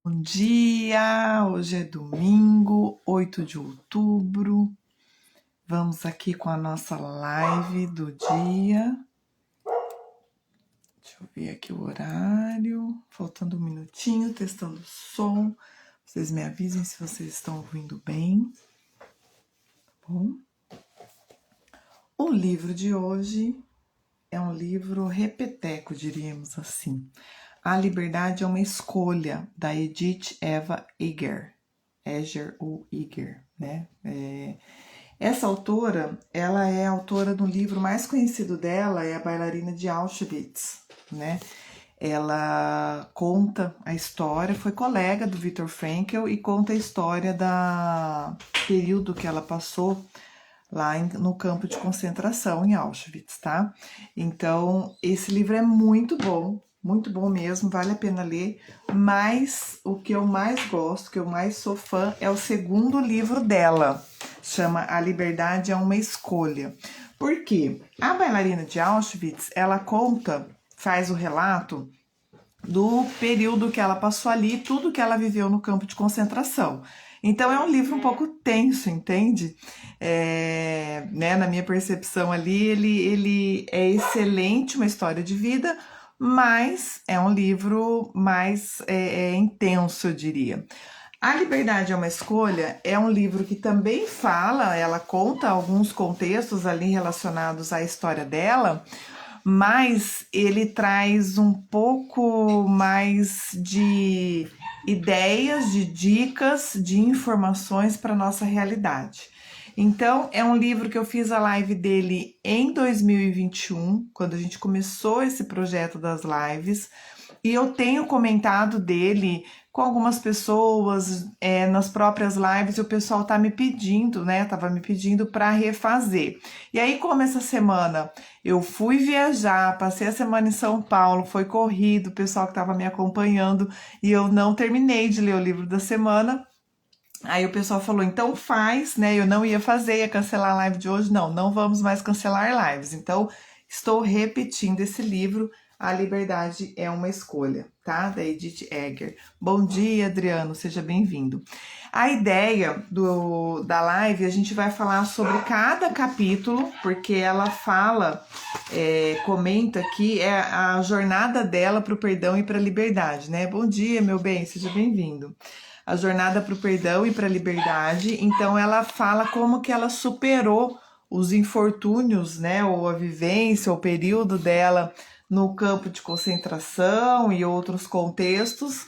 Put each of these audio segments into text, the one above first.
Bom dia! Hoje é domingo, 8 de outubro. Vamos aqui com a nossa live do dia. Deixa eu ver aqui o horário. Faltando um minutinho, testando o som. Vocês me avisem se vocês estão ouvindo bem. Tá bom? O livro de hoje é um livro repeteco, diríamos assim. A Liberdade é uma Escolha, da Edith Eva Eger. Eger ou Eger, né? Essa autora, ela é autora do livro mais conhecido dela, é A Bailarina de Auschwitz, né? Ela conta a história, foi colega do Viktor Frankl e conta a história do período que ela passou lá no campo de concentração em Auschwitz, tá? Então, esse livro é muito bom mesmo, vale a pena ler, mas o que eu mais gosto, que eu mais sou fã, é o segundo livro dela, chama A Liberdade é uma Escolha. Por quê? A Bailarina de Auschwitz, ela conta, faz o relato do período que ela passou ali, tudo que ela viveu no campo de concentração. Então é um livro um pouco tenso, entende? Né, na minha percepção ali, ele é excelente, uma história de vida, mas é um livro mais intenso, eu diria. A Liberdade é uma Escolha é um livro que também fala, ela conta alguns contextos ali relacionados à história dela, mas ele traz um pouco mais de ideias, de dicas, de informações para nossa realidade. Então, é um livro que eu fiz a live dele em 2021, quando a gente começou esse projeto das lives, e eu tenho comentado dele com algumas pessoas nas próprias lives, e o pessoal tá me pedindo, né? Tava me pedindo para refazer. E aí, como essa semana eu fui viajar, passei a semana em São Paulo, foi corrido, o pessoal que estava me acompanhando, e eu não terminei de ler o livro da semana. Aí o pessoal falou, então faz, né? Eu não ia fazer, ia cancelar a live de hoje. Não vamos mais cancelar lives. Então, estou repetindo esse livro, A Liberdade é uma Escolha, tá? Da Edith Eger. Bom dia, Adriano, seja bem-vindo. A ideia da live, a gente vai falar sobre cada capítulo, porque ela fala, comenta aqui, é a jornada dela para o perdão e para a liberdade, né? Bom dia, meu bem, seja bem-vindo. A jornada para o perdão e para a liberdade. Então ela fala como que ela superou os infortúnios, né, ou a vivência, o período dela no campo de concentração e outros contextos,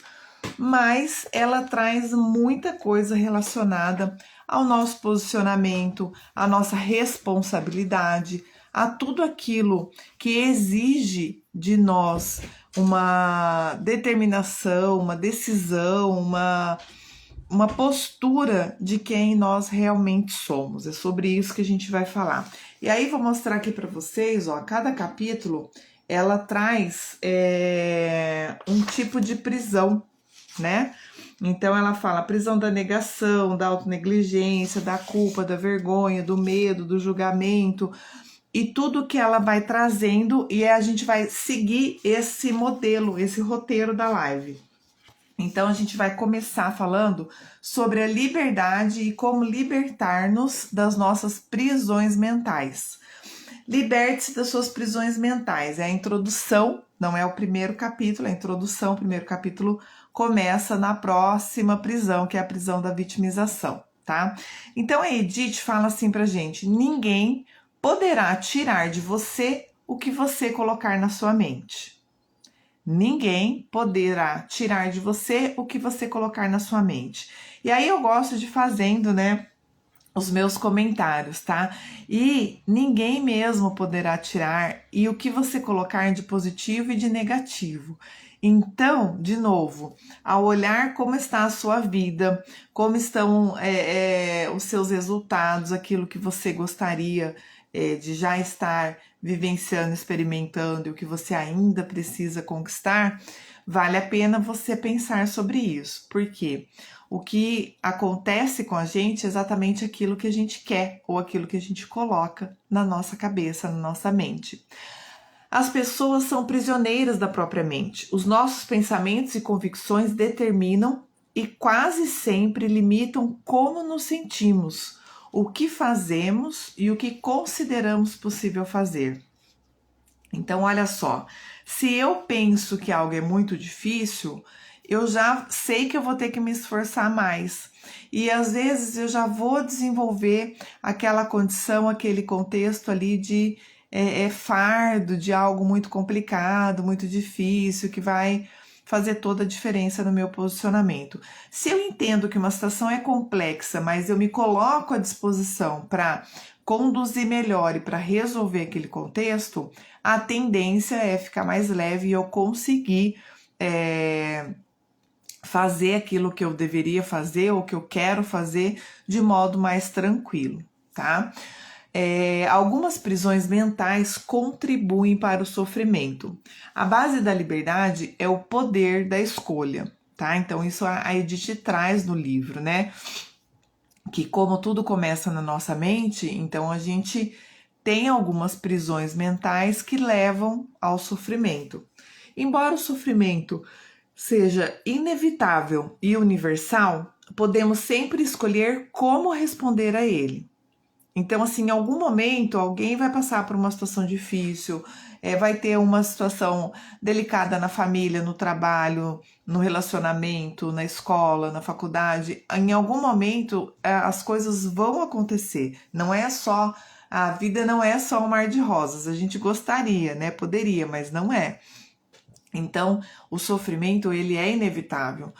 mas ela traz muita coisa relacionada ao nosso posicionamento, à nossa responsabilidade, a tudo aquilo que exige de nós uma determinação, uma decisão, uma postura de quem nós realmente somos. É sobre isso que a gente vai falar. E aí vou mostrar aqui para vocês, ó, cada capítulo ela traz um tipo de prisão, né? Então ela fala prisão da negação, da autonegligência, da culpa, da vergonha, do medo, do julgamento, e tudo que ela vai trazendo, e a gente vai seguir esse modelo, esse roteiro da live. Então a gente vai começar falando sobre a liberdade e como libertar-nos das nossas prisões mentais. Liberte-se das suas prisões mentais. É a introdução, não é o primeiro capítulo, é a introdução. O primeiro capítulo começa na próxima prisão, que é a prisão da vitimização, tá? Então a Edith fala assim pra gente: ninguém poderá tirar de você o que você colocar na sua mente. Ninguém poderá tirar de você o que você colocar na sua mente. E aí eu gosto de fazendo, né, os meus comentários, tá? E ninguém mesmo poderá tirar e o que você colocar de positivo e de negativo. Então, de novo, ao olhar como está a sua vida, como estão os seus resultados, aquilo que você gostaria de já estar vivenciando, experimentando e o que você ainda precisa conquistar, vale a pena você pensar sobre isso. Por quê? O que acontece com a gente é exatamente aquilo que a gente quer ou aquilo que a gente coloca na nossa cabeça, na nossa mente. As pessoas são prisioneiras da própria mente. Os nossos pensamentos e convicções determinam e quase sempre limitam como nos sentimos, o que fazemos e o que consideramos possível fazer. Então, olha só, se eu penso que algo é muito difícil, eu já sei que eu vou ter que me esforçar mais. E às vezes eu já vou desenvolver aquela condição, aquele contexto ali de fardo, de algo muito complicado, muito difícil, que vai fazer toda a diferença no meu posicionamento. Se eu entendo que uma situação é complexa, mas eu me coloco à disposição para conduzir melhor e para resolver aquele contexto, a tendência é ficar mais leve e eu conseguir fazer aquilo que eu deveria fazer ou que eu quero fazer de modo mais tranquilo, tá? Algumas prisões mentais contribuem para o sofrimento. A base da liberdade é o poder da escolha, tá? Então isso a Edith traz no livro, né? Que como tudo começa na nossa mente, então a gente tem algumas prisões mentais que levam ao sofrimento. Embora o sofrimento seja inevitável e universal, podemos sempre escolher como responder a ele. Então, assim, em algum momento alguém vai passar por uma situação difícil, vai ter uma situação delicada na família, no trabalho, no relacionamento, na escola, na faculdade. Em algum momento as coisas vão acontecer. Não é só, a vida não é só um mar de rosas. A gente gostaria, né? Poderia, mas não é. Então, o sofrimento, ele é inevitável.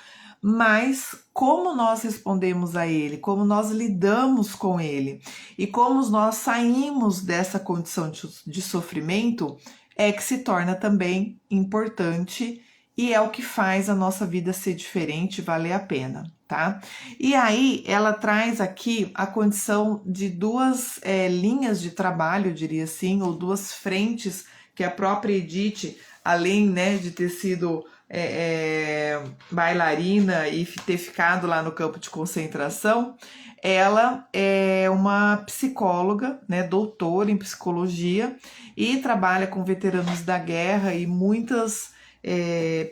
Mas como nós respondemos a ele, como nós lidamos com ele e como nós saímos dessa condição de sofrimento é que se torna também importante e é o que faz a nossa vida ser diferente e valer a pena, tá? E aí ela traz aqui a condição de duas linhas de trabalho, eu diria assim, ou duas frentes que a própria Edith, além, né, de ter sido bailarina e ter ficado lá no campo de concentração, ela é uma psicóloga, né, doutora em psicologia e trabalha com veteranos da guerra e muitas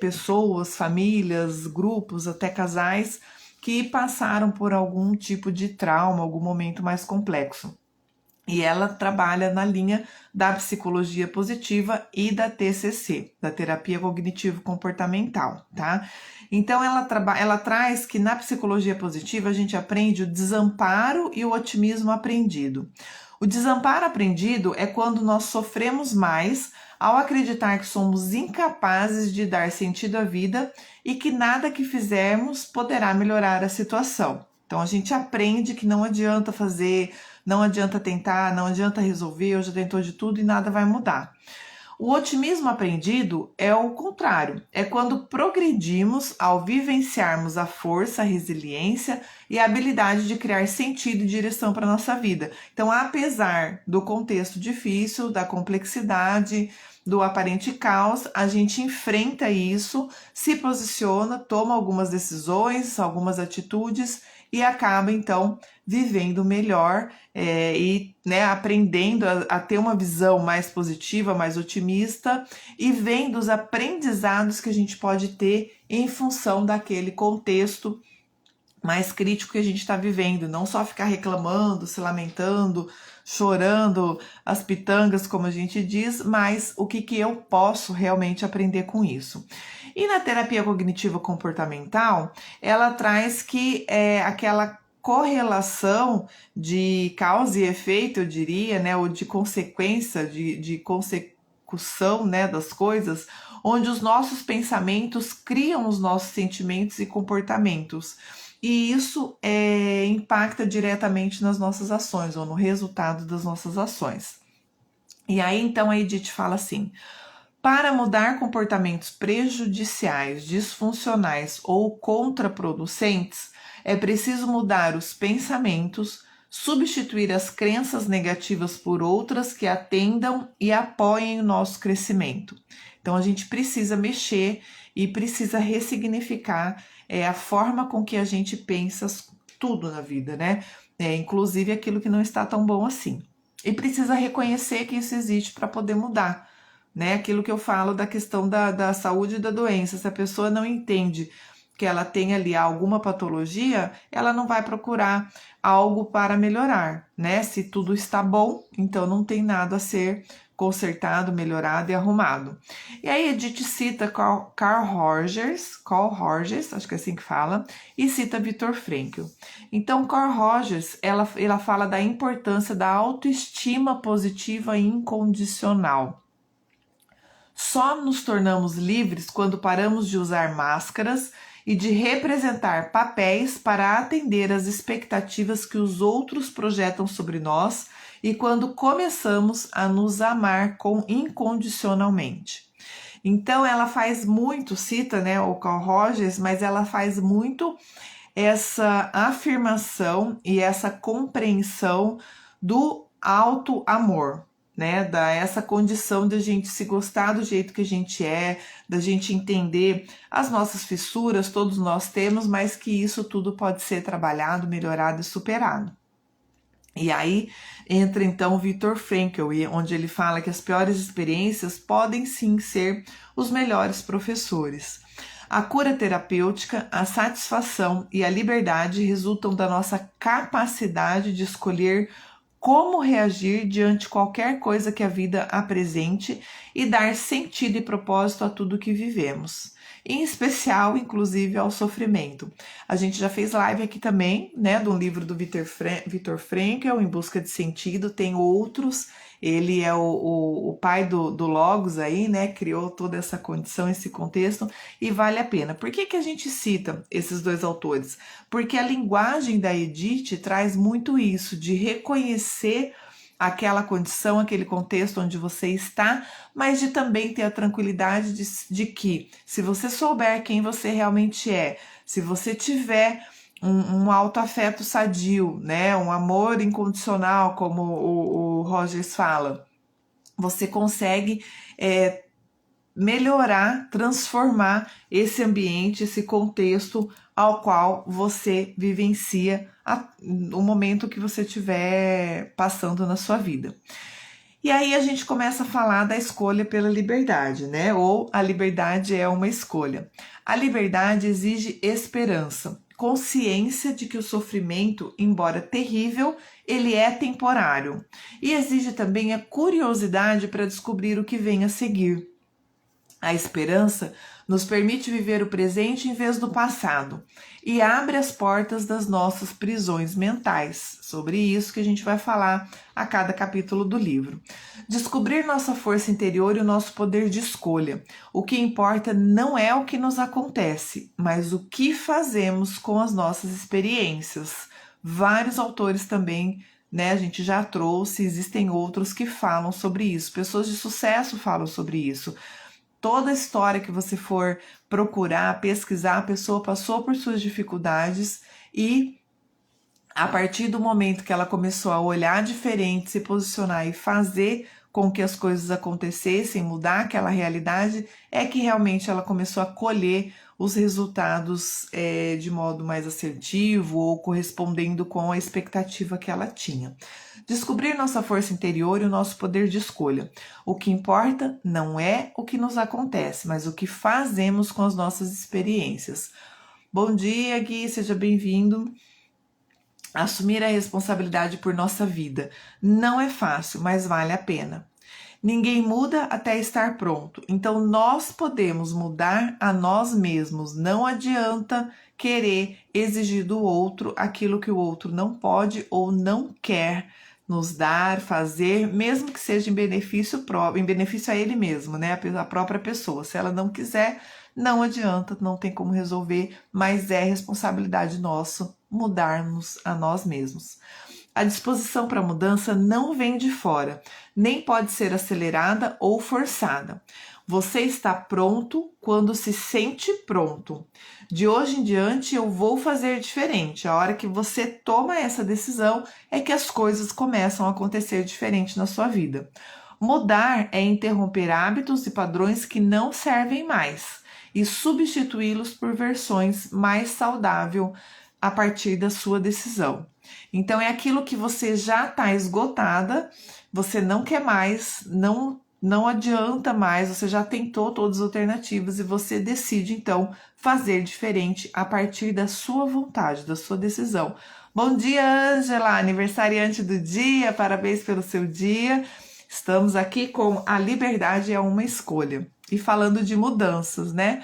pessoas, famílias, grupos, até casais que passaram por algum tipo de trauma, algum momento mais complexo. E ela trabalha na linha da psicologia positiva e da TCC, da terapia cognitivo-comportamental, tá? Então ela traz que na psicologia positiva a gente aprende o desamparo e o otimismo aprendido. O desamparo aprendido é quando nós sofremos mais ao acreditar que somos incapazes de dar sentido à vida e que nada que fizermos poderá melhorar a situação. Então a gente aprende que não adianta fazer, não adianta tentar, não adianta resolver, já tentou de tudo e nada vai mudar. O otimismo aprendido é o contrário, é quando progredimos ao vivenciarmos a força, a resiliência e a habilidade de criar sentido e direção para a nossa vida. Então, apesar do contexto difícil, da complexidade, do aparente caos, a gente enfrenta isso, se posiciona, toma algumas decisões, algumas atitudes e acaba então vivendo melhor e aprendendo a ter uma visão mais positiva, mais otimista e vendo os aprendizados que a gente pode ter em função daquele contexto mais crítico que a gente está vivendo, não só ficar reclamando, se lamentando, chorando as pitangas, como a gente diz, mas o que eu posso realmente aprender com isso. E na terapia cognitiva comportamental, ela traz que aquela correlação de causa e efeito, eu diria, né, ou de consequência, de consecução, né, das coisas, onde os nossos pensamentos criam os nossos sentimentos e comportamentos. E isso impacta diretamente nas nossas ações, ou no resultado das nossas ações. E aí, então, a Edith fala assim: para mudar comportamentos prejudiciais, disfuncionais ou contraproducentes, é preciso mudar os pensamentos, substituir as crenças negativas por outras que atendam e apoiem o nosso crescimento. Então, a gente precisa mexer e precisa ressignificar a forma com que a gente pensa tudo na vida, né? Inclusive aquilo que não está tão bom assim. E precisa reconhecer que isso existe para poder mudar, né? Aquilo que eu falo da questão da saúde e da doença. Se a pessoa não entende que ela tem ali alguma patologia, ela não vai procurar algo para melhorar, né? Se tudo está bom, então não tem nada a ser consertado, melhorado e arrumado. E aí Edith cita Carl Rogers, acho que é assim que fala, e cita Viktor Frankl. Então, Carl Rogers, ela fala da importância da autoestima positiva e incondicional. Só nos tornamos livres quando paramos de usar máscaras e de representar papéis para atender às expectativas que os outros projetam sobre nós e quando começamos a nos amar incondicionalmente. Então ela faz muito, cita, né, o Carl Rogers, mas ela faz muito essa afirmação e essa compreensão do auto-amor, né, essa condição de a gente se gostar do jeito que a gente é, da gente entender as nossas fissuras, todos nós temos, mas que isso tudo pode ser trabalhado, melhorado e superado. E aí entra então o Viktor Frankl, onde ele fala que as piores experiências podem sim ser os melhores professores. A cura terapêutica, a satisfação e a liberdade resultam da nossa capacidade de escolher como reagir diante de qualquer coisa que a vida apresente e dar sentido e propósito a tudo que vivemos, em especial, inclusive, ao sofrimento. A gente já fez live aqui também, né, de um livro do Viktor Frankl, Em Busca de Sentido, tem outros. Ele é o pai do Logos aí, né, criou toda essa condição, esse contexto, e vale a pena. Por que a gente cita esses dois autores? Porque a linguagem da Edith traz muito isso, de reconhecer aquela condição, aquele contexto onde você está, mas de também ter a tranquilidade de que, se você souber quem você realmente é, se você tiver um autoafeto sadio, né, um amor incondicional, como o Rogers fala, você consegue melhorar, transformar esse ambiente, esse contexto ao qual você vivencia o momento que você estiver passando na sua vida. E aí a gente começa a falar da escolha pela liberdade, né? Ou a liberdade é uma escolha. A liberdade exige esperança, consciência de que o sofrimento, embora terrível, ele é temporário. E exige também a curiosidade para descobrir o que vem a seguir. A esperança nos permite viver o presente em vez do passado e abre as portas das nossas prisões mentais. Sobre isso que a gente vai falar a cada capítulo do livro. Descobrir nossa força interior e o nosso poder de escolha. O que importa não é o que nos acontece, mas o que fazemos com as nossas experiências. Vários autores também, né, a gente já trouxe, existem outros que falam sobre isso. Pessoas de sucesso falam sobre isso. Toda a história que você for procurar, pesquisar, a pessoa passou por suas dificuldades e a partir do momento que ela começou a olhar diferente, se posicionar e fazer com que as coisas acontecessem, mudar aquela realidade, é que realmente ela começou a colher os resultados de modo mais assertivo ou correspondendo com a expectativa que ela tinha. Descobrir nossa força interior e o nosso poder de escolha. O que importa não é o que nos acontece, mas o que fazemos com as nossas experiências. Bom dia, Gui, seja bem-vindo. Assumir a responsabilidade por nossa vida não é fácil, mas vale a pena. Ninguém muda até estar pronto, então nós podemos mudar a nós mesmos. Não adianta querer exigir do outro aquilo que o outro não pode ou não quer nos dar, fazer, mesmo que seja em benefício próprio, em benefício a ele mesmo, né? A própria pessoa. Se ela não quiser, não adianta, não tem como resolver, mas é responsabilidade nossa mudarmos a nós mesmos. A disposição para a mudança não vem de fora, nem pode ser acelerada ou forçada. Você está pronto quando se sente pronto. De hoje em diante eu vou fazer diferente. A hora que você toma essa decisão é que as coisas começam a acontecer diferente na sua vida. Mudar é interromper hábitos e padrões que não servem mais e substituí-los por versões mais saudáveis a partir da sua decisão. Então é aquilo que você já está esgotada, você não quer mais, não não adianta mais, você já tentou todas as alternativas e você decide então fazer diferente a partir da sua vontade, da sua decisão. Bom dia, Ângela, aniversariante do dia, parabéns pelo seu dia. Estamos aqui com a liberdade é uma escolha. E falando de mudanças, né?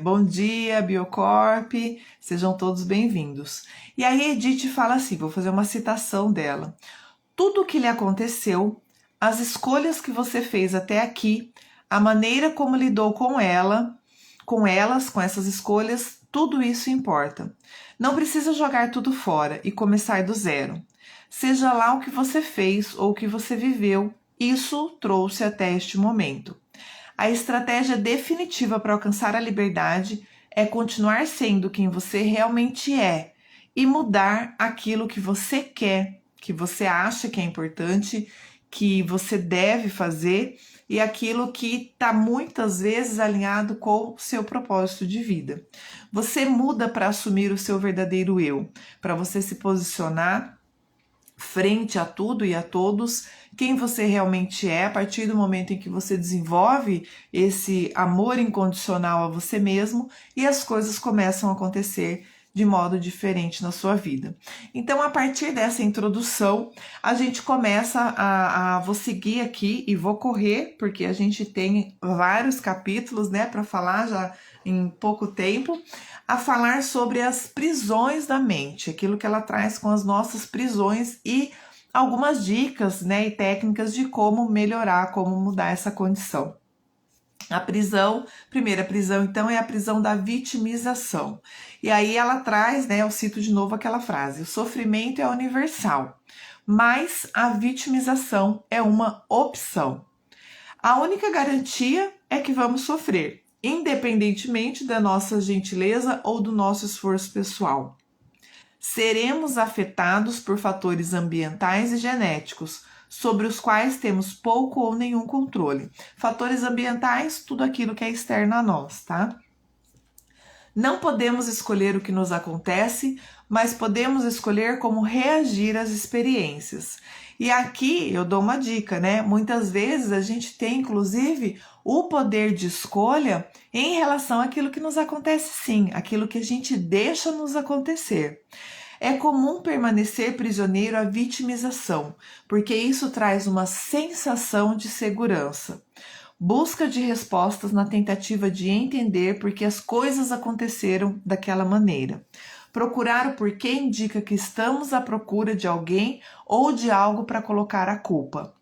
Bom dia, Biocorp, sejam todos bem-vindos. E aí Edith fala assim, vou fazer uma citação dela. Tudo o que lhe aconteceu, as escolhas que você fez até aqui, a maneira como lidou com com essas escolhas, tudo isso importa. Não precisa jogar tudo fora e começar do zero. Seja lá o que você fez ou o que você viveu, isso trouxe até este momento. A estratégia definitiva para alcançar a liberdade é continuar sendo quem você realmente é e mudar aquilo que você quer, que você acha que é importante, que você deve fazer e aquilo que está muitas vezes alinhado com o seu propósito de vida. Você muda para assumir o seu verdadeiro eu, para você se posicionar frente a tudo e a todos, quem você realmente é, a partir do momento em que você desenvolve esse amor incondicional a você mesmo e as coisas começam a acontecer de modo diferente na sua vida. Então, a partir dessa introdução, a gente começa vou seguir aqui e vou correr, porque a gente tem vários capítulos, né, para falar já em pouco tempo, a falar sobre as prisões da mente, aquilo que ela traz com as nossas prisões e algumas dicas, né, e técnicas de como melhorar, como mudar essa condição. A primeira prisão, então, é a prisão da vitimização. E aí ela traz, né, eu cito de novo aquela frase, o sofrimento é universal, mas a vitimização é uma opção. A única garantia é que vamos sofrer, independentemente da nossa gentileza ou do nosso esforço pessoal. Seremos afetados por fatores ambientais e genéticos, sobre os quais temos pouco ou nenhum controle. Fatores ambientais, tudo aquilo que é externo a nós, tá? Não podemos escolher o que nos acontece, mas podemos escolher como reagir às experiências. E aqui eu dou uma dica, né? Muitas vezes a gente tem, inclusive, o poder de escolha em relação àquilo que nos acontece, sim, aquilo que a gente deixa nos acontecer. É comum permanecer prisioneiro à vitimização, porque isso traz uma sensação de segurança. Busca de respostas na tentativa de entender por que as coisas aconteceram daquela maneira. Procurar o porquê indica que estamos à procura de alguém ou de algo para colocar a culpa.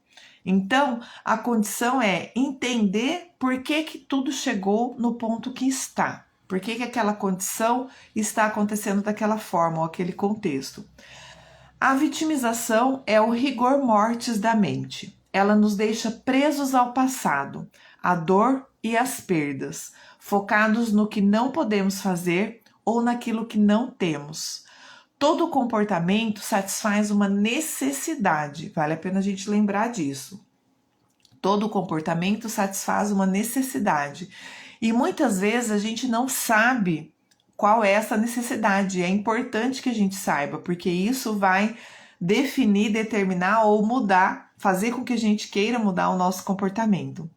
Então, a condição é entender por que tudo chegou no ponto que está. Por que aquela condição está acontecendo daquela forma ou aquele contexto. A vitimização é o rigor mortis da mente. Ela nos deixa presos ao passado, à dor e às perdas, focados no que não podemos fazer ou naquilo que não temos. Todo comportamento satisfaz uma necessidade, vale a pena a gente lembrar disso. Todo comportamento satisfaz uma necessidade. E muitas vezes a gente não sabe qual é essa necessidade. É importante que a gente saiba, porque isso vai definir, determinar ou mudar, fazer com que a gente queira mudar o nosso comportamento.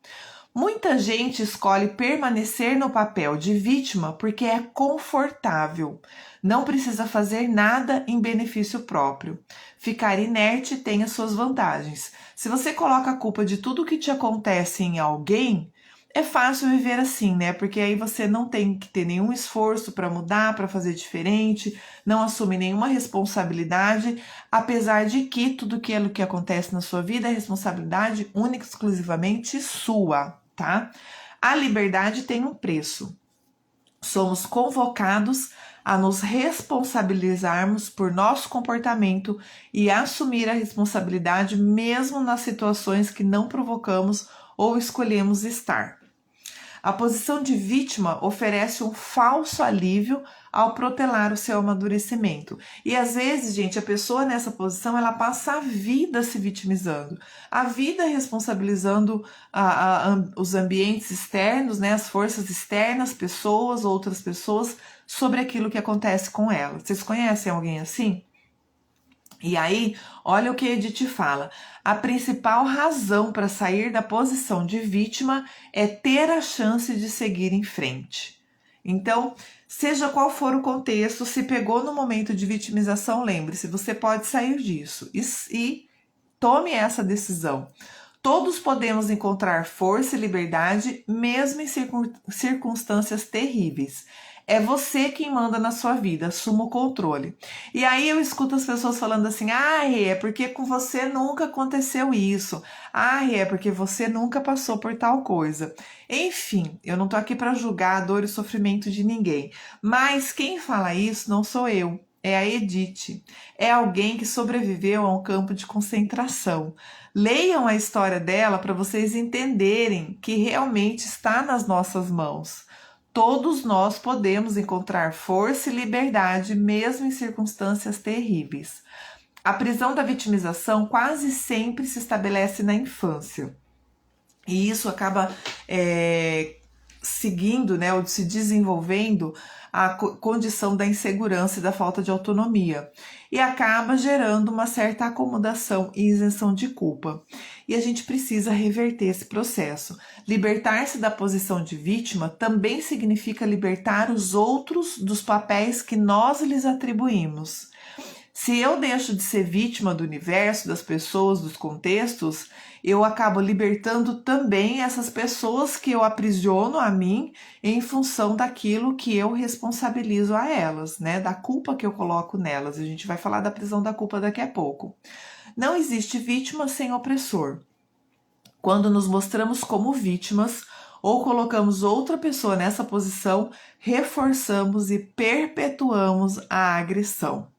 Muita gente escolhe permanecer no papel de vítima porque é confortável. Não precisa fazer nada em benefício próprio. Ficar inerte tem as suas vantagens. Se você coloca a culpa de tudo que te acontece em alguém, é fácil viver assim, né? Porque aí você não tem que ter nenhum esforço para mudar, para fazer diferente, não assume nenhuma responsabilidade, apesar de que tudo aquilo que acontece na sua vida é responsabilidade única e exclusivamente sua, tá? A liberdade tem um preço. Somos convocados a nos responsabilizarmos por nosso comportamento e assumir a responsabilidade mesmo nas situações que não provocamos ou escolhemos estar. A posição de vítima oferece um falso alívio ao protelar o seu amadurecimento. E às vezes, gente, a pessoa nessa posição, ela passa a vida se vitimizando, a vida responsabilizando os ambientes externos, né, as forças externas, pessoas, outras pessoas, sobre aquilo que acontece com ela. Vocês conhecem alguém assim? E aí, olha o que Edith fala. A principal razão para sair da posição de vítima é ter a chance de seguir em frente. Então, seja qual for o contexto, se pegou no momento de vitimização, lembre-se, você pode sair disso e tome essa decisão. Todos podemos encontrar força e liberdade, mesmo em circunstâncias terríveis. É você quem manda na sua vida, assuma o controle. E aí eu escuto as pessoas falando assim, é porque com você nunca aconteceu isso. É porque você nunca passou por tal coisa. Enfim, eu não tô aqui para julgar a dor e o sofrimento de ninguém. Mas quem fala isso não sou eu. É a Edith. É alguém que sobreviveu a um campo de concentração. Leiam a história dela para vocês entenderem que realmente está nas nossas mãos. Todos nós podemos encontrar força e liberdade mesmo em circunstâncias terríveis. A prisão da vitimização quase sempre se estabelece na infância. E isso acaba seguindo, né, ou se desenvolvendo a condição da insegurança e da falta de autonomia. E acaba gerando uma certa acomodação e isenção de culpa. E a gente precisa reverter esse processo. Libertar-se da posição de vítima também significa libertar os outros dos papéis que nós lhes atribuímos. Se eu deixo de ser vítima do universo, das pessoas, dos contextos, eu acabo libertando também essas pessoas que eu aprisiono a mim em função daquilo que eu responsabilizo a elas, né? Da culpa que eu coloco nelas. A gente vai falar da prisão da culpa daqui a pouco. Não existe vítima sem opressor. Quando nos mostramos como vítimas ou colocamos outra pessoa nessa posição, reforçamos e perpetuamos a agressão.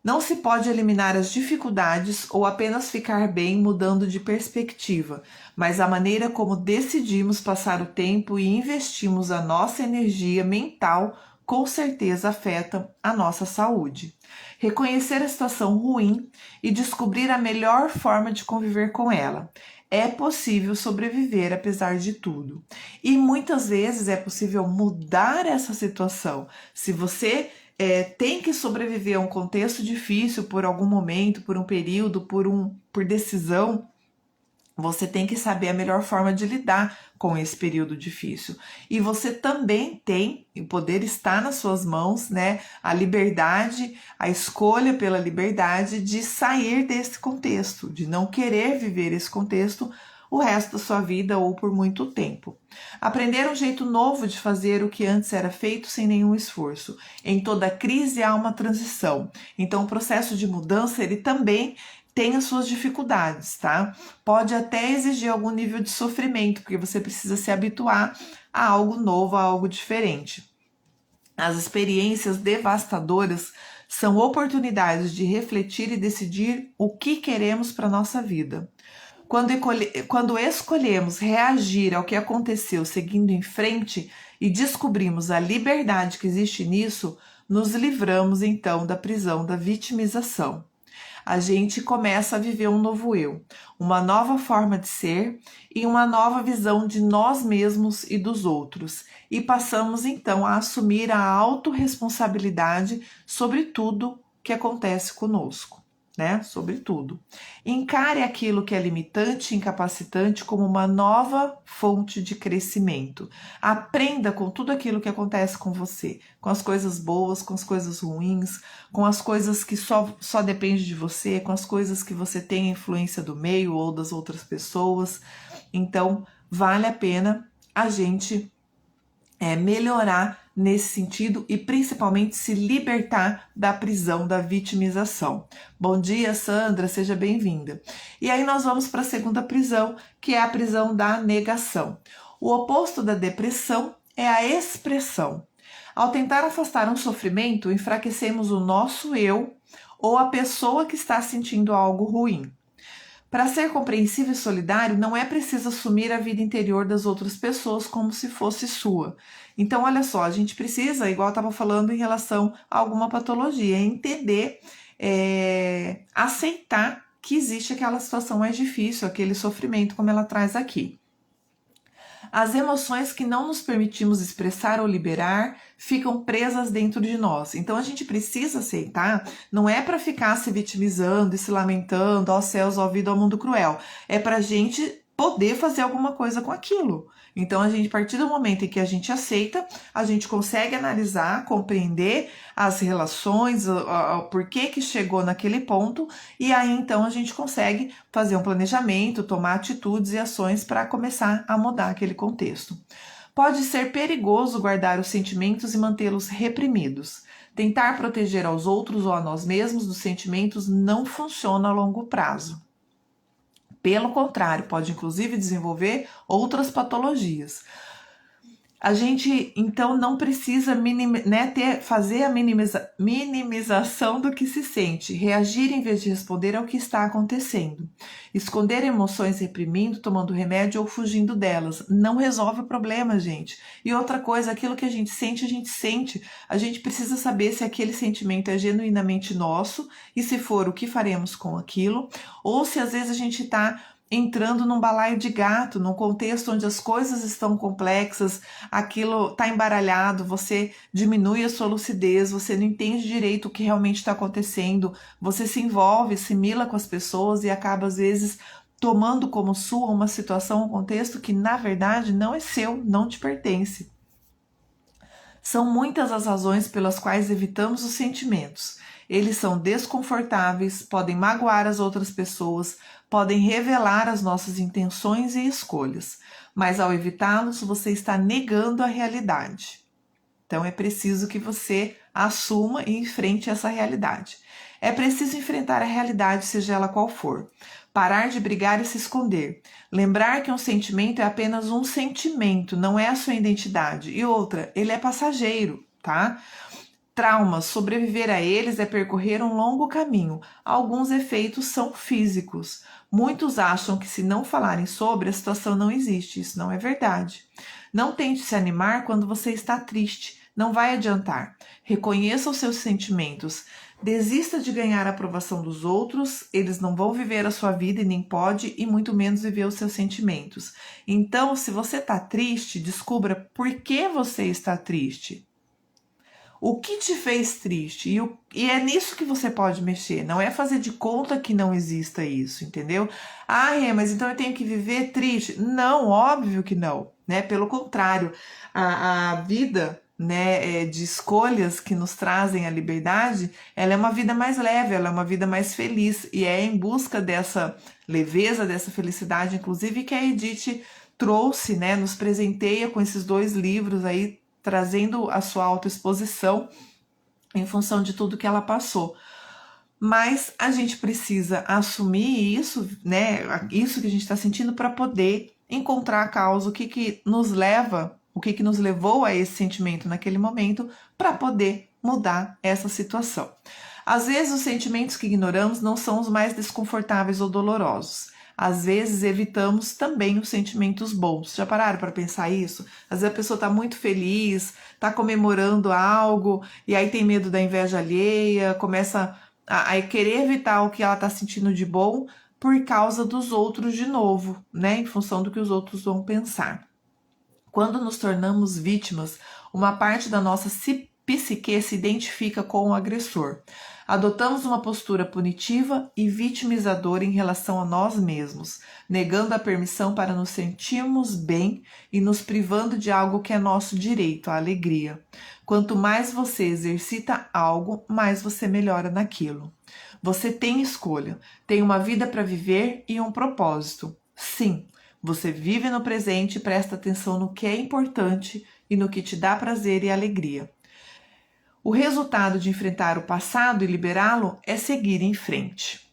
Não se pode eliminar as dificuldades ou apenas ficar bem mudando de perspectiva, mas a maneira como decidimos passar o tempo e investimos a nossa energia mental com certeza afeta a nossa saúde. Reconhecer a situação ruim e descobrir a melhor forma de conviver com ela. É possível sobreviver apesar de tudo. E muitas vezes é possível mudar essa situação. Se você tem que sobreviver a um contexto difícil por algum momento, por um período, por decisão, você tem que saber a melhor forma de lidar com esse período difícil. E você também tem, o poder está nas suas mãos, né? A liberdade, a escolha pela liberdade de sair desse contexto, de não querer viver esse contexto o resto da sua vida ou por muito tempo. Aprender um jeito novo de fazer o que antes era feito sem nenhum esforço. Em toda crise há uma transição. Então o processo de mudança, ele também tem as suas dificuldades, tá? Pode até exigir algum nível de sofrimento, porque você precisa se habituar a algo novo, a algo diferente. As experiências devastadoras são oportunidades de refletir e decidir o que queremos para a nossa vida. Quando escolhemos reagir ao que aconteceu seguindo em frente e descobrimos a liberdade que existe nisso, nos livramos então da prisão da vitimização. A gente começa a viver um novo eu, uma nova forma de ser e uma nova visão de nós mesmos e dos outros. E passamos então a assumir a autorresponsabilidade sobre tudo que acontece conosco. Né? Sobretudo. Encare aquilo que é limitante e incapacitante como uma nova fonte de crescimento. Aprenda com tudo aquilo que acontece com você, com as coisas boas, com as coisas ruins, com as coisas que só depende de você, com as coisas que você tem influência do meio ou das outras pessoas. Então, vale a pena a gente melhorar nesse sentido e principalmente se libertar da prisão da vitimização. Bom dia, Sandra, seja bem-vinda. E aí nós vamos para a segunda prisão, que é a prisão da negação. O oposto da depressão é a expressão. Ao tentar afastar um sofrimento, enfraquecemos o nosso eu ou a pessoa que está sentindo algo ruim. Para ser compreensivo e solidário, não é preciso assumir a vida interior das outras pessoas como se fosse sua. Então, olha só, a gente precisa, igual eu estava falando em relação a alguma patologia, entender, aceitar que existe aquela situação mais difícil, aquele sofrimento, como ela traz aqui. As emoções que não nos permitimos expressar ou liberar ficam presas dentro de nós. Então a gente precisa aceitar, não é para ficar se vitimizando e se lamentando, ó céus, ó vida, ó mundo cruel. É para a gente poder fazer alguma coisa com aquilo. Então, a partir do momento em que a gente aceita, a gente consegue analisar, compreender as relações, o porquê que chegou naquele ponto, e aí então a gente consegue fazer um planejamento, tomar atitudes e ações para começar a mudar aquele contexto. Pode ser perigoso guardar os sentimentos e mantê-los reprimidos. Tentar proteger aos outros ou a nós mesmos dos sentimentos não funciona a longo prazo. Pelo contrário, pode inclusive desenvolver outras patologias. A gente, então, não precisa fazer a minimização do que se sente, reagir em vez de responder ao que está acontecendo. Esconder emoções reprimindo, tomando remédio ou fugindo delas. Não resolve o problema, gente. E outra coisa, aquilo que a gente sente, a gente sente. A gente precisa saber se aquele sentimento é genuinamente nosso e se for, o que faremos com aquilo. Ou se às vezes a gente está entrando num balaio de gato, num contexto onde as coisas estão complexas, aquilo está embaralhado, você diminui a sua lucidez, você não entende direito o que realmente está acontecendo, você se envolve, se mila com as pessoas e acaba às vezes tomando como sua uma situação, um contexto que na verdade não é seu, não te pertence. São muitas as razões pelas quais evitamos os sentimentos. Eles são desconfortáveis, podem magoar as outras pessoas, podem revelar as nossas intenções e escolhas, mas ao evitá-los, você está negando a realidade. Então é preciso que você assuma e enfrente essa realidade. É preciso enfrentar a realidade, seja ela qual for. Parar de brigar e se esconder. Lembrar que um sentimento é apenas um sentimento, não é a sua identidade. E outra, ele é passageiro, tá? Traumas, sobreviver a eles é percorrer um longo caminho. Alguns efeitos são físicos. Muitos acham que se não falarem sobre, a situação não existe. Isso não é verdade. Não tente se animar quando você está triste. Não vai adiantar. Reconheça os seus sentimentos. Desista de ganhar a aprovação dos outros. Eles não vão viver a sua vida e nem pode, e muito menos viver os seus sentimentos. Então, se você está triste, descubra por que você está triste. O que te fez triste? E é nisso que você pode mexer. Não é fazer de conta que não exista isso, entendeu? Ah, mas então eu tenho que viver triste? Não, óbvio que não, né? Pelo contrário, a vida, né, de escolhas que nos trazem a liberdade, ela é uma vida mais leve, ela é uma vida mais feliz. E é em busca dessa leveza, dessa felicidade, inclusive, que a Edith trouxe, né? Nos presenteia com esses 2 livros aí, trazendo a sua autoexposição em função de tudo que ela passou. Mas a gente precisa assumir isso, né? Isso que a gente está sentindo para poder encontrar a causa, o que nos leva, o que nos levou a esse sentimento naquele momento, para poder mudar essa situação. Às vezes os sentimentos que ignoramos não são os mais desconfortáveis ou dolorosos. Às vezes evitamos também os sentimentos bons. Já pararam para pensar isso? Às vezes a pessoa está muito feliz, está comemorando algo, e aí tem medo da inveja alheia, começa a querer evitar o que ela está sentindo de bom por causa dos outros de novo, né? Em função do que os outros vão pensar. Quando nos tornamos vítimas, uma parte da nossa psique se identifica com o agressor. Adotamos uma postura punitiva e vitimizadora em relação a nós mesmos, negando a permissão para nos sentirmos bem e nos privando de algo que é nosso direito, a alegria. Quanto mais você exercita algo, mais você melhora naquilo. Você tem escolha, tem uma vida para viver e um propósito. Sim, você vive no presente e presta atenção no que é importante e no que te dá prazer e alegria. O resultado de enfrentar o passado e liberá-lo é seguir em frente.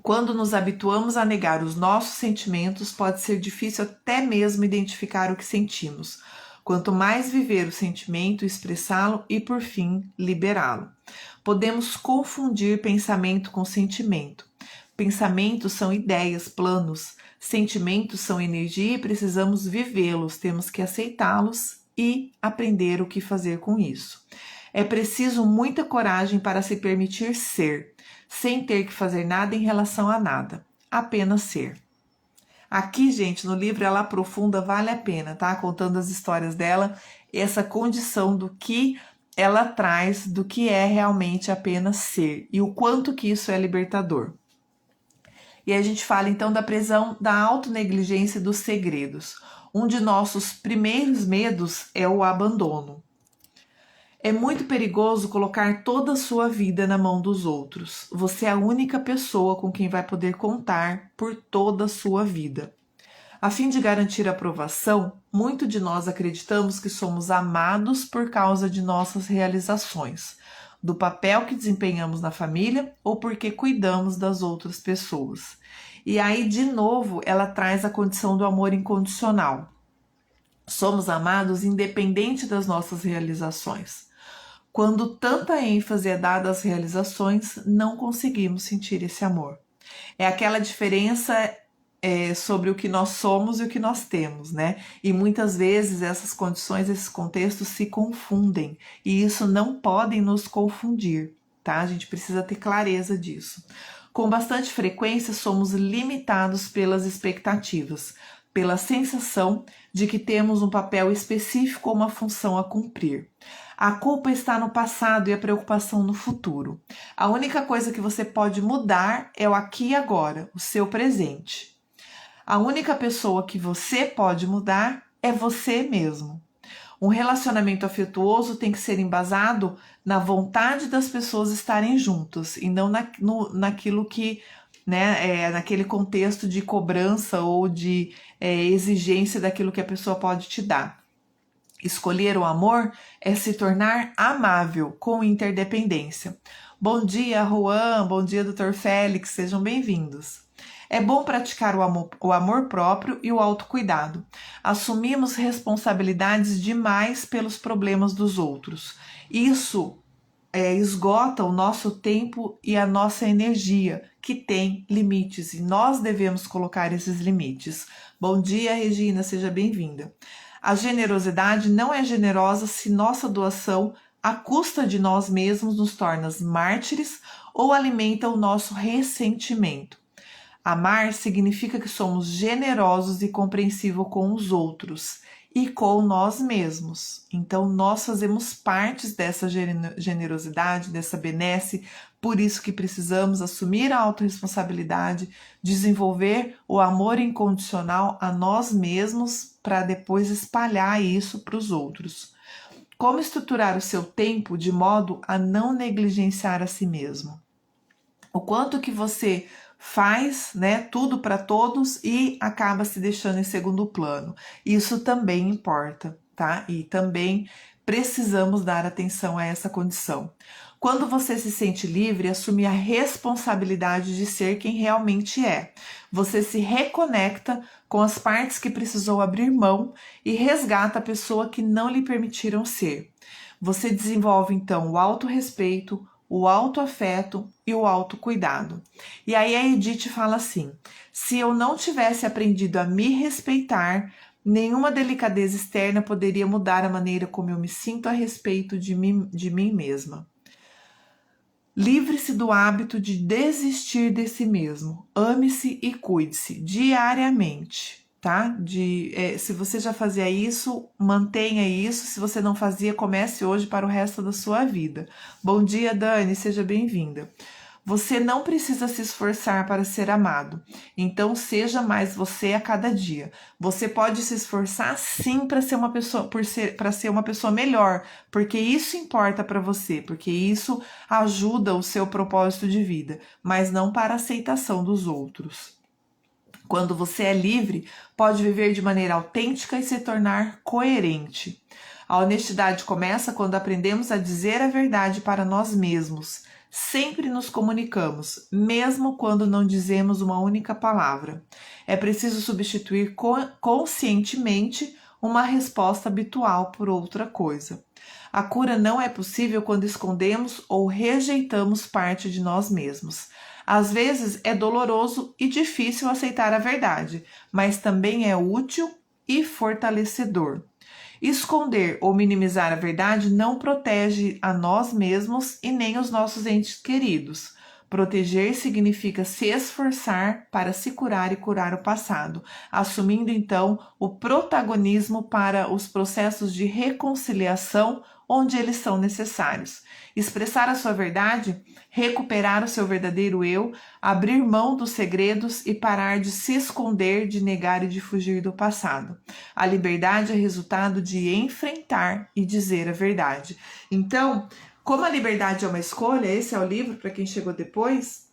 Quando nos habituamos a negar os nossos sentimentos, pode ser difícil até mesmo identificar o que sentimos. Quanto mais viver o sentimento, expressá-lo e, por fim, liberá-lo. Podemos confundir pensamento com sentimento. Pensamentos são ideias, planos. Sentimentos são energia e precisamos vivê-los, temos que aceitá-los e aprender o que fazer com isso. É preciso muita coragem para se permitir ser, sem ter que fazer nada em relação a nada, apenas ser. Aqui, gente, no livro ela aprofunda, vale a pena, tá? Contando as histórias dela, essa condição do que ela traz, do que é realmente apenas ser e o quanto que isso é libertador. E a gente fala então da prisão da autonegligência e dos segredos. Um de nossos primeiros medos é o abandono. É muito perigoso colocar toda a sua vida na mão dos outros. Você é a única pessoa com quem vai poder contar por toda a sua vida. A fim de garantir a aprovação, muito de nós acreditamos que somos amados por causa de nossas realizações, do papel que desempenhamos na família ou porque cuidamos das outras pessoas. E aí, de novo, ela traz a condição do amor incondicional. Somos amados independente das nossas realizações. Quando tanta ênfase é dada às realizações, não conseguimos sentir esse amor. É aquela diferença sobre o que nós somos e o que nós temos, né? E muitas vezes essas condições, esses contextos se confundem. E isso não pode nos confundir, tá? A gente precisa ter clareza disso. Com bastante frequência, somos limitados pelas expectativas, pela sensação de que temos um papel específico ou uma função a cumprir. A culpa está no passado e a preocupação no futuro. A única coisa que você pode mudar é o aqui e agora, o seu presente. A única pessoa que você pode mudar é você mesmo. Um relacionamento afetuoso tem que ser embasado na vontade das pessoas estarem juntas e não naquilo que, né, naquele contexto de cobrança ou de exigência daquilo que a pessoa pode te dar. Escolher o amor é se tornar amável com interdependência. Bom dia, Juan. Bom dia, Dr. Félix. Sejam bem-vindos. É bom praticar o amor próprio e o autocuidado. Assumimos responsabilidades demais pelos problemas dos outros. Isso esgota o nosso tempo e a nossa energia, que tem limites, e nós devemos colocar esses limites. Bom dia, Regina. Seja bem-vinda. A generosidade não é generosa se nossa doação, à custa de nós mesmos, nos torna mártires ou alimenta o nosso ressentimento. Amar significa que somos generosos e compreensivos com os outros e com nós mesmos. Então, nós fazemos parte dessa generosidade, dessa benesse, por isso que precisamos assumir a autorresponsabilidade, desenvolver o amor incondicional a nós mesmos para depois espalhar isso para os outros. Como estruturar o seu tempo de modo a não negligenciar a si mesmo? O quanto que você faz, né, tudo para todos e acaba se deixando em segundo plano. Isso também importa, tá? E também precisamos dar atenção a essa condição. Quando você se sente livre, assume a responsabilidade de ser quem realmente é. Você se reconecta com as partes que precisou abrir mão e resgata a pessoa que não lhe permitiram ser. Você desenvolve então o autorrespeito, o autoafeto e o autocuidado. E aí a Edith fala assim: se eu não tivesse aprendido a me respeitar, nenhuma delicadeza externa poderia mudar a maneira como eu me sinto a respeito de mim mesma. Livre-se do hábito de desistir de si mesmo. Ame-se e cuide-se diariamente, tá? Se você já fazia isso, mantenha isso. Se você não fazia, comece hoje para o resto da sua vida. Bom dia, Dani, seja bem-vinda. Você não precisa se esforçar para ser amado, então seja mais você a cada dia. Você pode se esforçar sim para ser uma pessoa, para ser uma pessoa melhor, porque isso importa para você, porque isso ajuda o seu propósito de vida, mas não para a aceitação dos outros. Quando você é livre, pode viver de maneira autêntica e se tornar coerente. A honestidade começa quando aprendemos a dizer a verdade para nós mesmos. Sempre nos comunicamos, mesmo quando não dizemos uma única palavra. É preciso substituir conscientemente uma resposta habitual por outra coisa. A cura não é possível quando escondemos ou rejeitamos parte de nós mesmos. Às vezes é doloroso e difícil aceitar a verdade, mas também é útil e fortalecedor. Esconder ou minimizar a verdade não protege a nós mesmos e nem os nossos entes queridos. Proteger significa se esforçar para se curar e curar o passado, assumindo então o protagonismo para os processos de reconciliação onde eles são necessários. Expressar a sua verdade, recuperar o seu verdadeiro eu, abrir mão dos segredos e parar de se esconder, de negar e de fugir do passado. A liberdade é resultado de enfrentar e dizer a verdade. Então, como a liberdade é uma escolha, esse é o livro para quem chegou depois,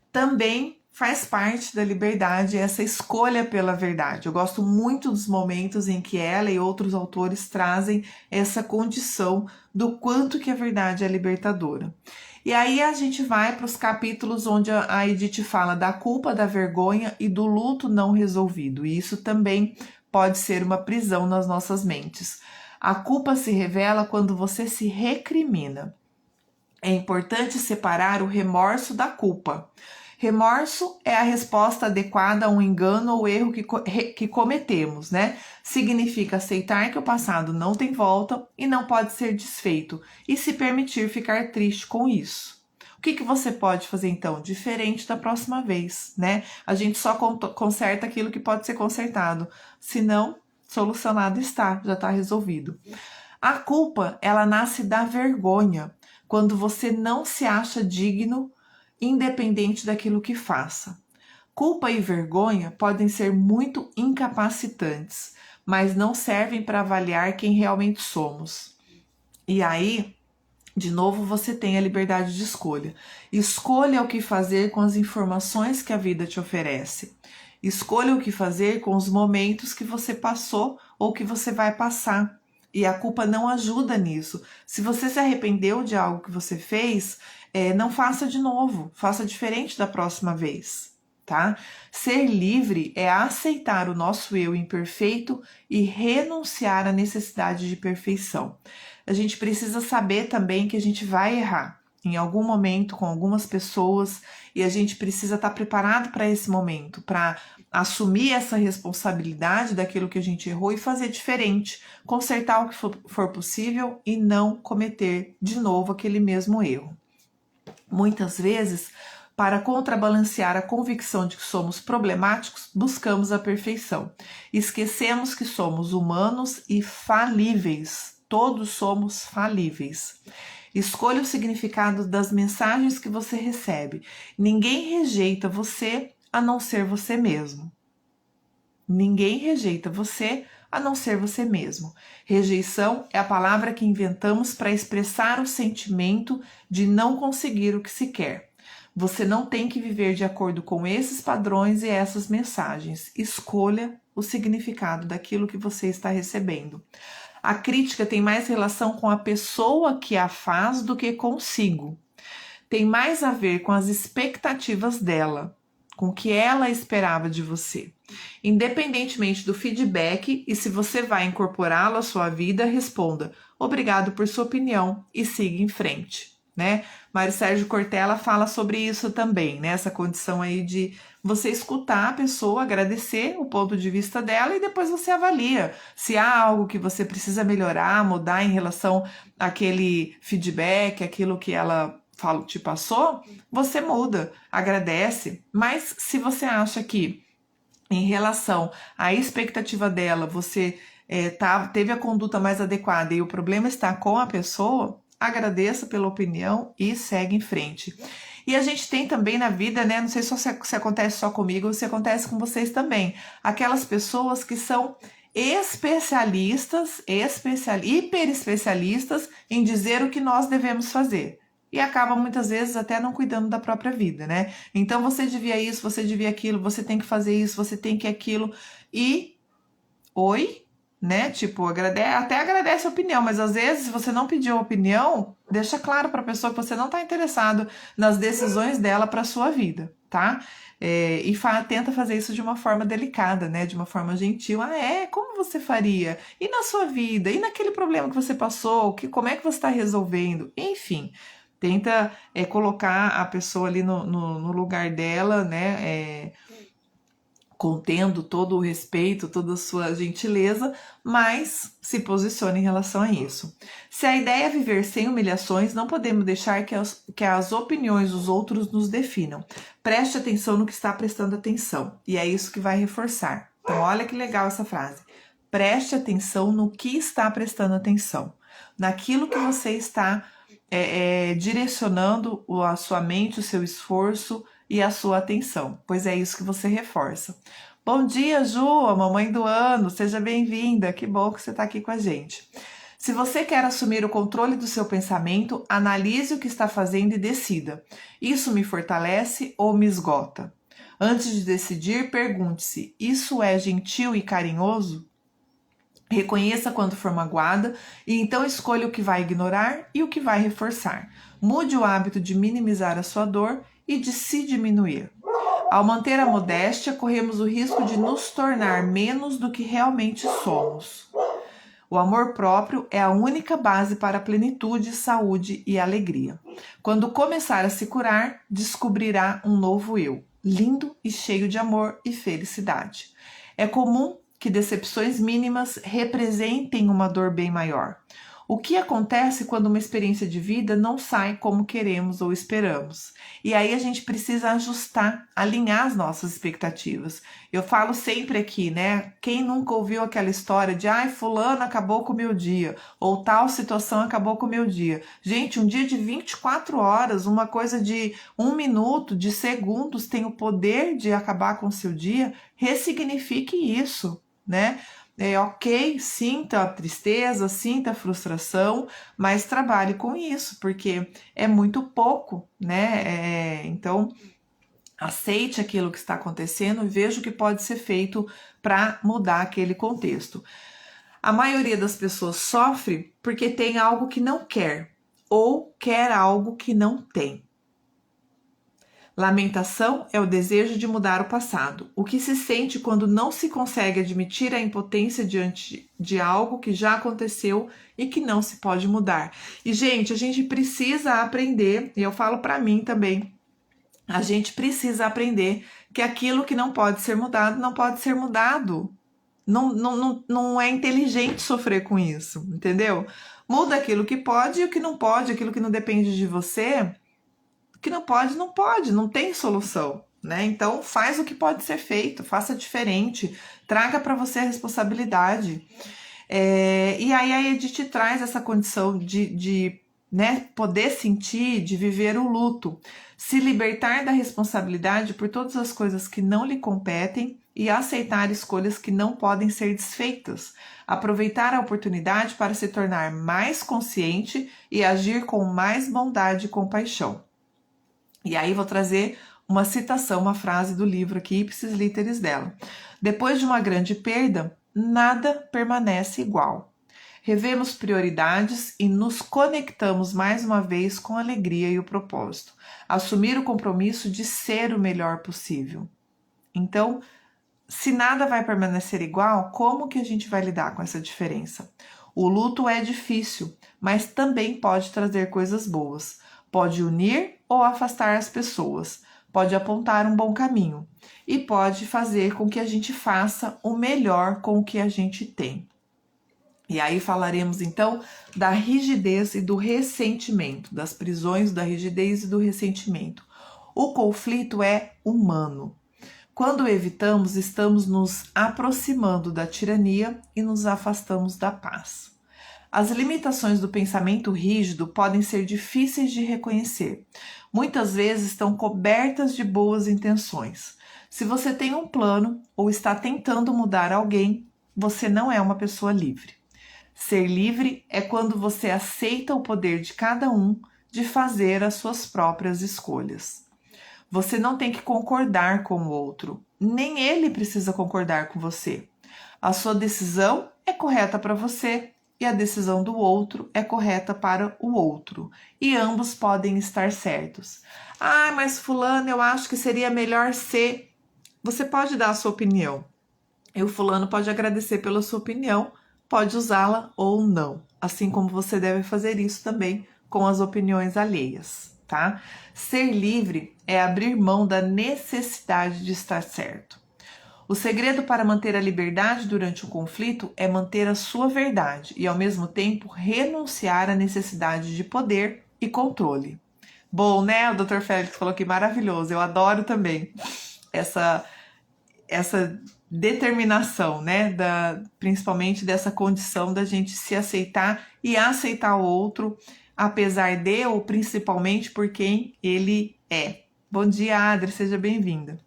também faz parte da liberdade essa escolha pela verdade. Eu gosto muito dos momentos em que ela e outros autores trazem essa condição do quanto que a verdade é libertadora. E aí a gente vai para os capítulos onde a Edith fala da culpa, da vergonha e do luto não resolvido. E isso também pode ser uma prisão nas nossas mentes. A culpa se revela quando você se recrimina. É importante separar o remorso da culpa. Remorso é a resposta adequada a um engano ou erro que cometemos, né? Significa aceitar que o passado não tem volta e não pode ser desfeito e se permitir ficar triste com isso. O que você pode fazer então? Diferente da próxima vez, né? A gente só conserta aquilo que pode ser consertado, senão solucionado está, já está resolvido. A culpa, ela nasce da vergonha, quando você não se acha digno, independente daquilo que faça. Culpa e vergonha podem ser muito incapacitantes, mas não servem para avaliar quem realmente somos. E aí, de novo, você tem a liberdade de escolha. Escolha o que fazer com as informações que a vida te oferece. Escolha o que fazer com os momentos que você passou ou que você vai passar. E a culpa não ajuda nisso. Se você se arrependeu de algo que você fez, não faça de novo. Faça diferente da próxima vez, tá? Ser livre é aceitar o nosso eu imperfeito e renunciar à necessidade de perfeição. A gente precisa saber também que a gente vai errar em algum momento com algumas pessoas e a gente precisa estar preparado para esse momento, para assumir essa responsabilidade daquilo que a gente errou e fazer diferente, consertar o que for possível e não cometer de novo aquele mesmo erro. Muitas vezes, para contrabalancear a convicção de que somos problemáticos, buscamos a perfeição. Esquecemos que somos humanos e falíveis. Todos somos falíveis. Escolha o significado das mensagens que você recebe. Ninguém rejeita você a não ser você mesmo. Ninguém rejeita você a não ser você mesmo. Rejeição é a palavra que inventamos para expressar o sentimento de não conseguir o que se quer. Você não tem que viver de acordo com esses padrões e essas mensagens. Escolha o significado daquilo que você está recebendo. A crítica tem mais relação com a pessoa que a faz do que consigo. Tem mais a ver com as expectativas dela, com o que ela esperava de você. Independentemente do feedback e se você vai incorporá-lo à sua vida, responda: obrigado por sua opinião e siga em frente, né? Mário Sérgio Cortella fala sobre isso também, né? Essa condição aí de você escutar a pessoa, agradecer o ponto de vista dela e depois você avalia se há algo que você precisa melhorar, mudar em relação àquele feedback, aquilo que ela te passou, você muda, agradece. Mas se você acha que em relação à expectativa dela, você teve a conduta mais adequada e o problema está com a pessoa, agradeça pela opinião e segue em frente. E a gente tem também na vida, né? Não sei se acontece só comigo ou se acontece com vocês também. Aquelas pessoas que são especialistas, hiper especialistas em dizer o que nós devemos fazer. E acaba muitas vezes até não cuidando da própria vida, né? Então você devia isso, você devia aquilo, você tem que fazer isso, você tem que aquilo. E, oi, né? Tipo, até agradece a opinião, mas às vezes se você não pediu a opinião, deixa claro para a pessoa que você não está interessado nas decisões dela para sua vida, tá? E tenta fazer isso de uma forma delicada, né? De uma forma gentil. Como você faria? E na sua vida? E naquele problema que você passou? Como é que você está resolvendo? Enfim, tenta colocar a pessoa ali no lugar dela, né? contendo todo o respeito, toda a sua gentileza, mas se posicione em relação a isso. Se a ideia é viver sem humilhações, não podemos deixar que as opiniões dos outros nos definam. Preste atenção no que está prestando atenção, e é isso que vai reforçar. Então, olha que legal essa frase. Preste atenção no que está prestando atenção, naquilo que você está direcionando a sua mente, o seu esforço e a sua atenção, pois é isso que você reforça. Bom dia, Ju, a mamãe do ano, seja bem-vinda, que bom que você está aqui com a gente. Se você quer assumir o controle do seu pensamento, analise o que está fazendo e decida. Isso me fortalece ou me esgota? Antes de decidir, pergunte-se, isso é gentil e carinhoso? Reconheça quando for magoada e então escolha o que vai ignorar e o que vai reforçar. Mude o hábito de minimizar a sua dor e de se diminuir. Ao manter a modéstia, corremos o risco de nos tornar menos do que realmente somos. O amor próprio é a única base para a plenitude, saúde e alegria. Quando começar a se curar, descobrirá um novo eu, lindo e cheio de amor e felicidade. É comum que decepções mínimas representem uma dor bem maior. O que acontece quando uma experiência de vida não sai como queremos ou esperamos? E aí a gente precisa ajustar, alinhar as nossas expectativas. Eu falo sempre aqui, né? Quem nunca ouviu aquela história de fulano acabou com o meu dia, ou tal situação acabou com o meu dia. Gente, um dia de 24 horas, uma coisa de 1 minuto, de segundos, tem o poder de acabar com o seu dia. Ressignifique isso, né? Ok, sinta a tristeza, sinta a frustração, mas trabalhe com isso, porque é muito pouco, né? Então, aceite aquilo que está acontecendo e veja o que pode ser feito para mudar aquele contexto. A maioria das pessoas sofre porque tem algo que não quer ou quer algo que não tem. Lamentação é o desejo de mudar o passado, o que se sente quando não se consegue admitir a impotência diante de algo que já aconteceu e que não se pode mudar. E, gente, a gente precisa aprender, e eu falo para mim também, a gente precisa aprender que aquilo que não pode ser mudado, não pode ser mudado. Não é inteligente sofrer com isso, entendeu? Muda aquilo que pode e o que não pode, aquilo que não depende de você. Que não pode, não tem solução, né? Então faz o que pode ser feito, faça diferente, traga para você a responsabilidade. E aí a Edith traz essa condição de né, poder sentir, de viver o luto, se libertar da responsabilidade por todas as coisas que não lhe competem e aceitar escolhas que não podem ser desfeitas. Aproveitar a oportunidade para se tornar mais consciente e agir com mais bondade e compaixão. E aí vou trazer uma citação, uma frase do livro aqui, Ipsis Literis dela. Depois de uma grande perda, nada permanece igual. Revemos prioridades e nos conectamos mais uma vez com a alegria e o propósito. Assumir o compromisso de ser o melhor possível. Então, se nada vai permanecer igual, como que a gente vai lidar com essa diferença? O luto é difícil, mas também pode trazer coisas boas. Pode unir ou afastar as pessoas, pode apontar um bom caminho e pode fazer com que a gente faça o melhor com o que a gente tem. E aí falaremos então da rigidez e do ressentimento, das prisões da rigidez e do ressentimento. O conflito é humano. Quando o evitamos, estamos nos aproximando da tirania e nos afastamos da paz. As limitações do pensamento rígido podem ser difíceis de reconhecer. Muitas vezes estão cobertas de boas intenções. Se você tem um plano ou está tentando mudar alguém, você não é uma pessoa livre. Ser livre é quando você aceita o poder de cada um de fazer as suas próprias escolhas. Você não tem que concordar com o outro, nem ele precisa concordar com você. A sua decisão é correta para você e a decisão do outro é correta para o outro. E ambos podem estar certos. Mas fulano, eu acho que seria melhor ser... Você pode dar a sua opinião. E o fulano pode agradecer pela sua opinião, pode usá-la ou não. Assim como você deve fazer isso também com as opiniões alheias, tá? Ser livre é abrir mão da necessidade de estar certo. O segredo para manter a liberdade durante o conflito é manter a sua verdade e, ao mesmo tempo, renunciar à necessidade de poder e controle. Bom, né? O Dr. Félix falou que maravilhoso. Eu adoro também essa determinação, né? Principalmente dessa condição da gente se aceitar e aceitar o outro, apesar de ou principalmente por quem ele é. Bom dia, Adri, seja bem-vinda.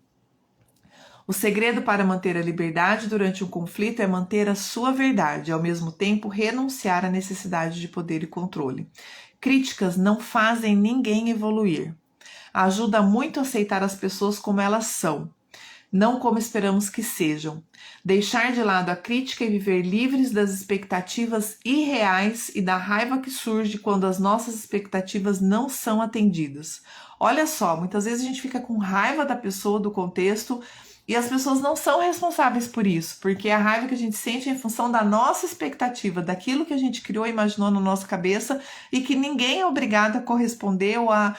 O segredo para manter a liberdade durante um conflito é manter a sua verdade e, ao mesmo tempo, renunciar à necessidade de poder e controle. Críticas não fazem ninguém evoluir. Ajuda muito a aceitar as pessoas como elas são, não como esperamos que sejam. Deixar de lado a crítica e viver livres das expectativas irreais e da raiva que surge quando as nossas expectativas não são atendidas. Olha só, muitas vezes a gente fica com raiva da pessoa, do contexto, e as pessoas não são responsáveis por isso, porque a raiva que a gente sente é em função da nossa expectativa, daquilo que a gente criou e imaginou na nossa cabeça e que ninguém é obrigado a corresponder ou a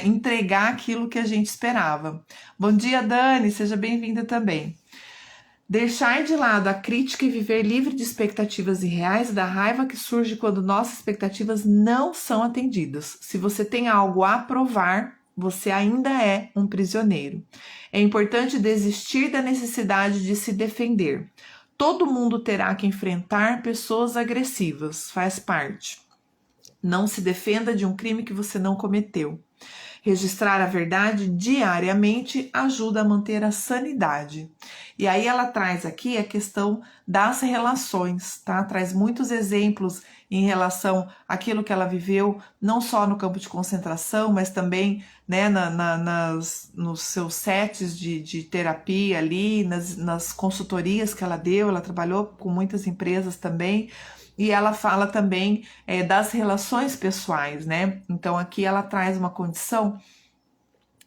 entregar aquilo que a gente esperava. Bom dia, Dani, seja bem-vinda também. Deixar de lado a crítica e viver livre de expectativas irreais e da raiva que surge quando nossas expectativas não são atendidas. Se você tem algo a provar, você ainda é um prisioneiro. É importante desistir da necessidade de se defender. Todo mundo terá que enfrentar pessoas agressivas, faz parte. Não se defenda de um crime que você não cometeu. Registrar a verdade diariamente ajuda a manter a sanidade. E aí ela traz aqui a questão das relações, tá? Traz muitos exemplos em relação àquilo que ela viveu, não só no campo de concentração, mas também, né, nos seus sets de terapia ali, nas consultorias que ela deu, ela trabalhou com muitas empresas também. E ela fala também das relações pessoais, né? Então aqui ela traz uma condição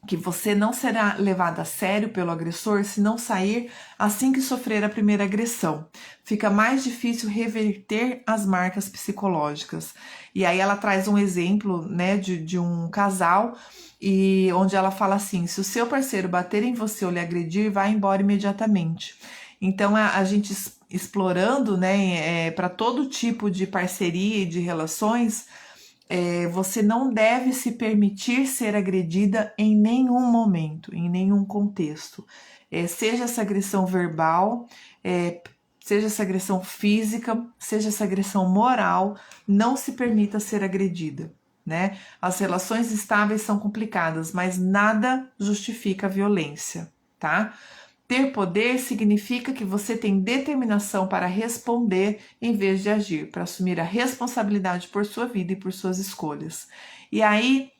que você não será levado a sério pelo agressor se não sair assim que sofrer a primeira agressão. Fica mais difícil reverter as marcas psicológicas. E aí ela traz um exemplo, né, de um casal e onde ela fala assim: se o seu parceiro bater em você ou lhe agredir, vá embora imediatamente. Então a gente explorando, né, para todo tipo de parceria e de relações, você não deve se permitir ser agredida em nenhum momento, em nenhum contexto. Seja essa agressão verbal, seja essa agressão física, seja essa agressão moral, não se permita ser agredida, né? As relações estáveis são complicadas, mas nada justifica a violência, tá? Ter poder significa que você tem determinação para responder em vez de agir, para assumir a responsabilidade por sua vida e por suas escolhas. E aí,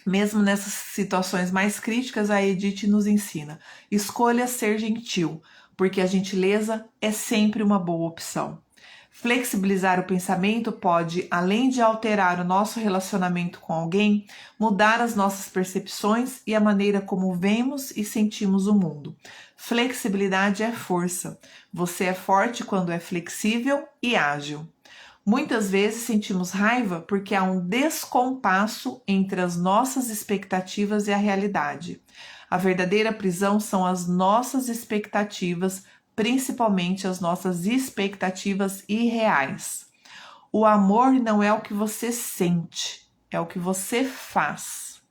mesmo nessas situações mais críticas, a Edith nos ensina: escolha ser gentil, porque a gentileza é sempre uma boa opção. Flexibilizar o pensamento pode, além de alterar o nosso relacionamento com alguém, mudar as nossas percepções e a maneira como vemos e sentimos o mundo. Flexibilidade é força. Você é forte quando é flexível e ágil. Muitas vezes sentimos raiva porque há um descompasso entre as nossas expectativas e a realidade. A verdadeira prisão são as nossas expectativas, principalmente as nossas expectativas irreais. O amor não é o que você sente, é o que você faz.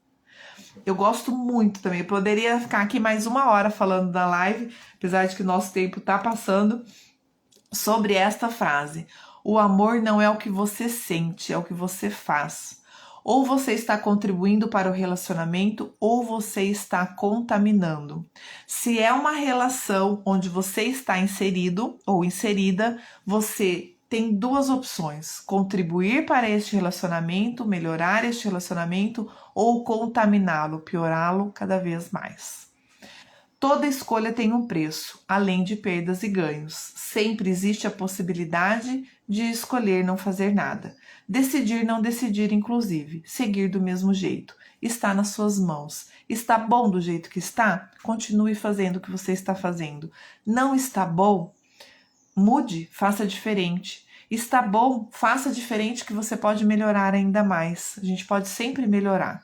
Eu gosto muito também, eu poderia ficar aqui mais 1 hora falando da live, apesar de que o nosso tempo está passando, sobre esta frase. O amor não é o que você sente, é o que você faz. Ou você está contribuindo para o relacionamento ou você está contaminando. Se é uma relação onde você está inserido ou inserida, você tem 2 opções: contribuir para este relacionamento, melhorar este relacionamento ou contaminá-lo, piorá-lo cada vez mais. Toda escolha tem um preço, além de perdas e ganhos. Sempre existe a possibilidade de escolher não fazer nada. Decidir não decidir, inclusive. Seguir do mesmo jeito. Está nas suas mãos. Está bom do jeito que está? Continue fazendo o que você está fazendo. Não está bom? Mude, faça diferente. Está bom? Faça diferente que você pode melhorar ainda mais. A gente pode sempre melhorar.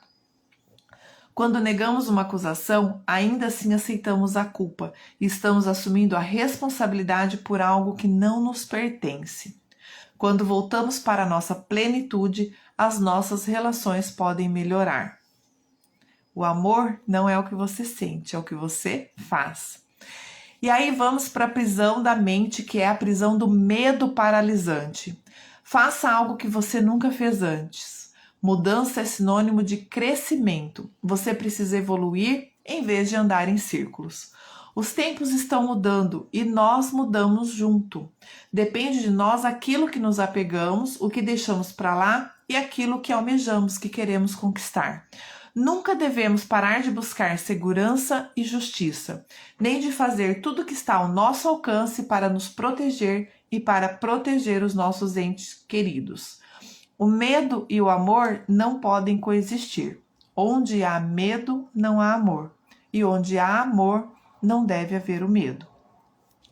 Quando negamos uma acusação, ainda assim aceitamos a culpa e estamos assumindo a responsabilidade por algo que não nos pertence. Quando voltamos para a nossa plenitude, as nossas relações podem melhorar. O amor não é o que você sente, é o que você faz. E aí vamos para a prisão da mente, que é a prisão do medo paralisante. Faça algo que você nunca fez antes. Mudança é sinônimo de crescimento. Você precisa evoluir em vez de andar em círculos. Os tempos estão mudando e nós mudamos junto. Depende de nós aquilo que nos apegamos, o que deixamos para lá e aquilo que almejamos, que queremos conquistar. Nunca devemos parar de buscar segurança e justiça, nem de fazer tudo que está ao nosso alcance para nos proteger e para proteger os nossos entes queridos. O medo e o amor não podem coexistir. Onde há medo, não há amor. E onde há amor, não deve haver o medo.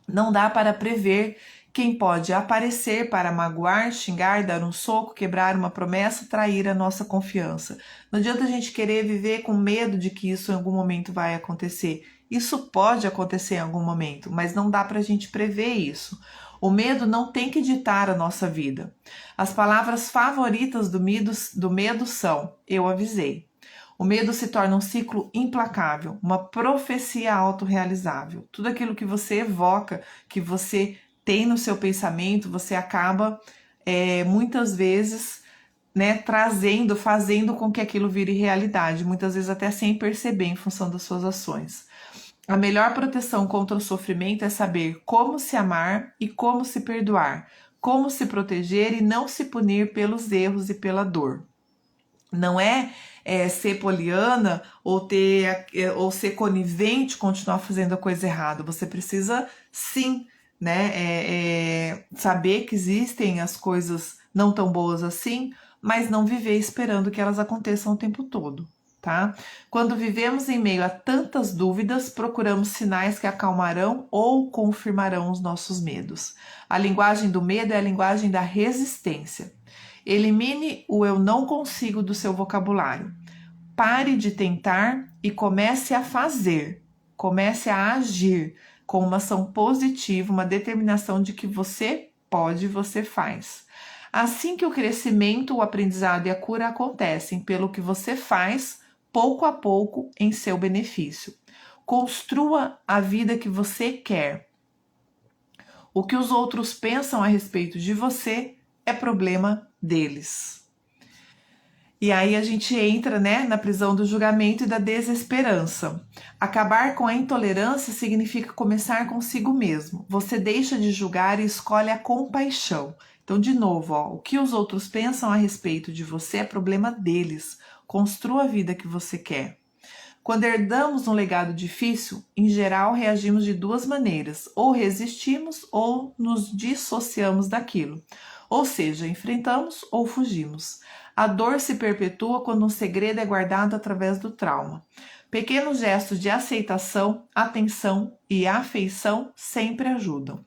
Não dá para prever quem pode aparecer para magoar, xingar, dar um soco, quebrar uma promessa, trair a nossa confiança. Não adianta a gente querer viver com medo de que isso em algum momento vai acontecer. Isso pode acontecer em algum momento, mas não dá para a gente prever isso. O medo não tem que ditar a nossa vida. As palavras favoritas do medo são: eu avisei. O medo se torna um ciclo implacável, uma profecia autorrealizável. Tudo aquilo que você evoca, que você tem no seu pensamento, você acaba muitas vezes fazendo com que aquilo vire realidade, muitas vezes até sem perceber em função das suas ações. A melhor proteção contra o sofrimento é saber como se amar e como se perdoar, como se proteger e não se punir pelos erros e pela dor. Não é ser poliana ou ser conivente, continuar fazendo a coisa errada. Você precisa sim, saber que existem as coisas não tão boas assim, mas não viver esperando que elas aconteçam o tempo todo, tá? Quando vivemos em meio a tantas dúvidas, procuramos sinais que acalmarão ou confirmarão os nossos medos. A linguagem do medo é a linguagem da resistência. Elimine o eu não consigo do seu vocabulário. Pare de tentar e comece a fazer. Comece a agir com uma ação positiva, uma determinação de que você pode, você faz. Assim que o crescimento, o aprendizado e a cura acontecem pelo que você faz, pouco a pouco, em seu benefício. Construa a vida que você quer. O que os outros pensam a respeito de você é problema deles. E aí a gente entra, na prisão do julgamento e da desesperança. Acabar com a intolerância significa começar consigo mesmo. Você deixa de julgar e escolhe a compaixão. Então, de novo, o que os outros pensam a respeito de você é problema deles. Construa a vida que você quer. Quando herdamos um legado difícil, em geral reagimos de duas maneiras: ou resistimos ou nos dissociamos daquilo. Ou seja, enfrentamos ou fugimos. A dor se perpetua quando um segredo é guardado através do trauma. Pequenos gestos de aceitação, atenção e afeição sempre ajudam.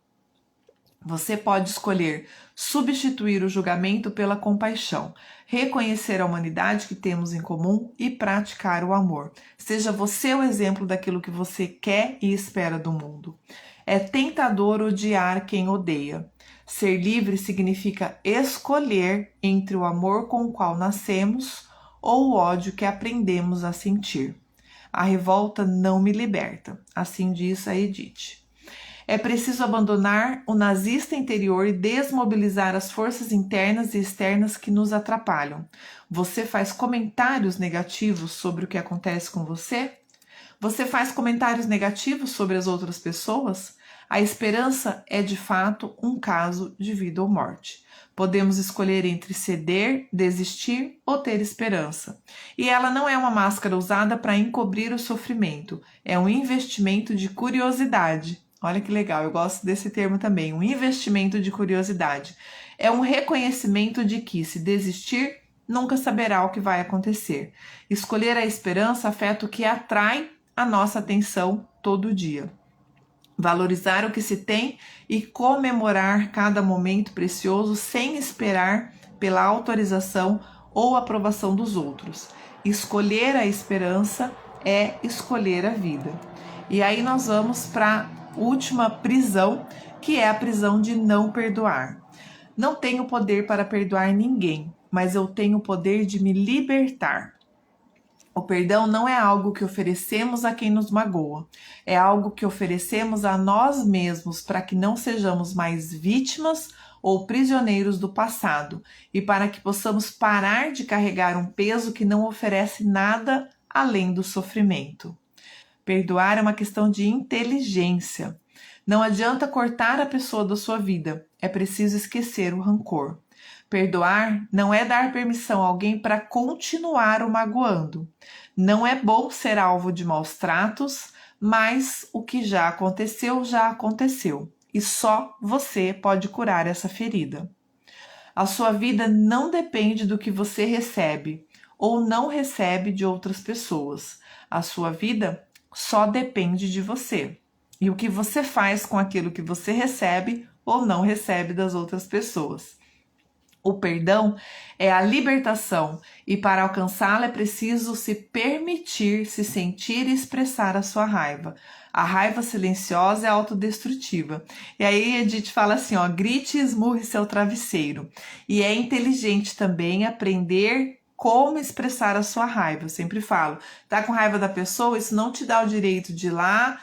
Você pode escolher substituir o julgamento pela compaixão, reconhecer a humanidade que temos em comum e praticar o amor. Seja você o exemplo daquilo que você quer e espera do mundo. É tentador odiar quem odeia. Ser livre significa escolher entre o amor com o qual nascemos ou o ódio que aprendemos a sentir. A revolta não me liberta, assim diz a Edith. É preciso abandonar o nazista interior e desmobilizar as forças internas e externas que nos atrapalham. Você faz comentários negativos sobre o que acontece com você? Você faz comentários negativos sobre as outras pessoas? A esperança é, de fato, um caso de vida ou morte. Podemos escolher entre ceder, desistir ou ter esperança. E ela não é uma máscara usada para encobrir o sofrimento. É um investimento de curiosidade. Olha que legal, eu gosto desse termo também. Um investimento de curiosidade. É um reconhecimento de que, se desistir, nunca saberá o que vai acontecer. Escolher a esperança afeta o que atrai a nossa atenção todo dia. Valorizar o que se tem e comemorar cada momento precioso sem esperar pela autorização ou aprovação dos outros. Escolher a esperança é escolher a vida. E aí nós vamos para a última prisão, que é a prisão de não perdoar. Não tenho poder para perdoar ninguém, mas eu tenho o poder de me libertar. O perdão não é algo que oferecemos a quem nos magoa, é algo que oferecemos a nós mesmos para que não sejamos mais vítimas ou prisioneiros do passado e para que possamos parar de carregar um peso que não oferece nada além do sofrimento. Perdoar é uma questão de inteligência. Não adianta cortar a pessoa da sua vida, é preciso esquecer o rancor. Perdoar não é dar permissão a alguém para continuar o magoando. Não é bom ser alvo de maus tratos, mas o que já aconteceu. E só você pode curar essa ferida. A sua vida não depende do que você recebe ou não recebe de outras pessoas. A sua vida só depende de você. E o que você faz com aquilo que você recebe ou não recebe das outras pessoas. O perdão é a libertação e para alcançá-la é preciso se permitir se sentir e expressar a sua raiva. A raiva silenciosa é autodestrutiva. E aí Edith fala assim, ó, grite e esmurre seu travesseiro. E é inteligente também aprender como expressar a sua raiva. Eu sempre falo, tá com raiva da pessoa, isso não te dá o direito de ir lá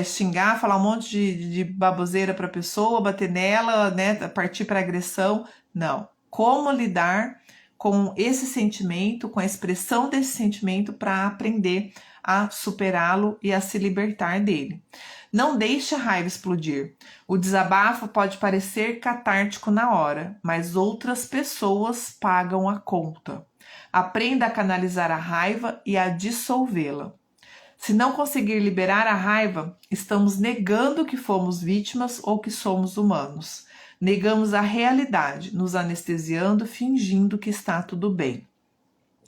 xingar, falar um monte de baboseira para a pessoa, bater nela, né, partir para agressão. Não. Como lidar com esse sentimento, com a expressão desse sentimento para aprender a superá-lo e a se libertar dele. Não deixe a raiva explodir. O desabafo pode parecer catártico na hora, mas outras pessoas pagam a conta. Aprenda a canalizar a raiva e a dissolvê-la. Se não conseguir liberar a raiva, estamos negando que fomos vítimas ou que somos humanos. Negamos a realidade, nos anestesiando, fingindo que está tudo bem.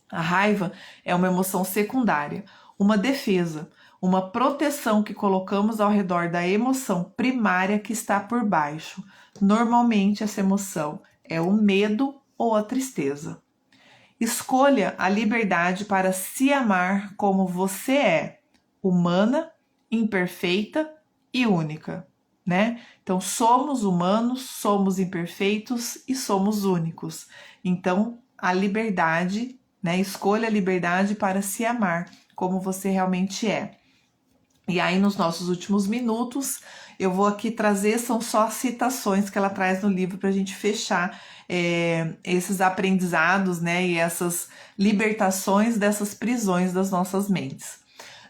A raiva é uma emoção secundária, uma defesa, uma proteção que colocamos ao redor da emoção primária que está por baixo. Normalmente essa emoção é o medo ou a tristeza. Escolha a liberdade para se amar como você é, humana, imperfeita e única. Né? Então, somos humanos, somos imperfeitos e somos únicos. Então, a liberdade, né? Escolha a liberdade para se amar como você realmente é. E aí, nos nossos últimos minutos, eu vou aqui trazer, são só citações que ela traz no livro para a gente fechar esses aprendizados, né? E essas libertações dessas prisões das nossas mentes.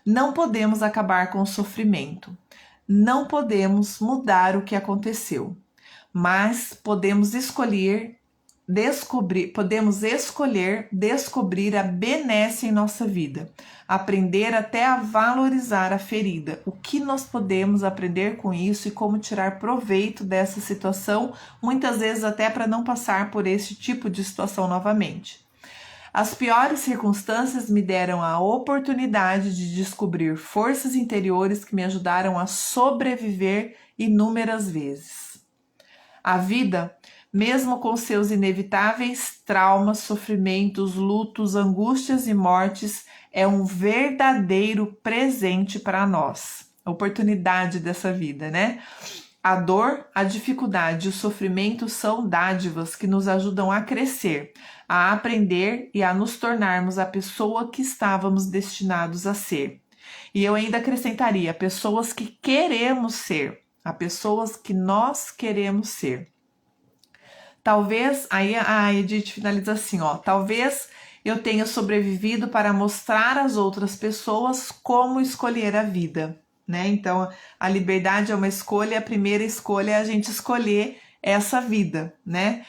Não podemos acabar com o sofrimento. Não podemos mudar o que aconteceu, mas podemos escolher descobrir a benesse em nossa vida, aprender até a valorizar a ferida. O que nós podemos aprender com isso e como tirar proveito dessa situação, muitas vezes até para não passar por esse tipo de situação novamente. As piores circunstâncias me deram a oportunidade de descobrir forças interiores que me ajudaram a sobreviver inúmeras vezes. A vida, mesmo com seus inevitáveis traumas, sofrimentos, lutos, angústias e mortes, é um verdadeiro presente para nós. A oportunidade dessa vida, né? A dor, a dificuldade e o sofrimento são dádivas que nos ajudam a crescer, a aprender e a nos tornarmos a pessoa que estávamos destinados a ser. E eu ainda acrescentaria, pessoas que queremos ser, a pessoas que nós queremos ser. Talvez, aí a Edith finaliza assim, ó, talvez eu tenha sobrevivido para mostrar às outras pessoas como escolher a vida. Né? Então, a liberdade é uma escolha, a primeira escolha é a gente escolher essa vida, né?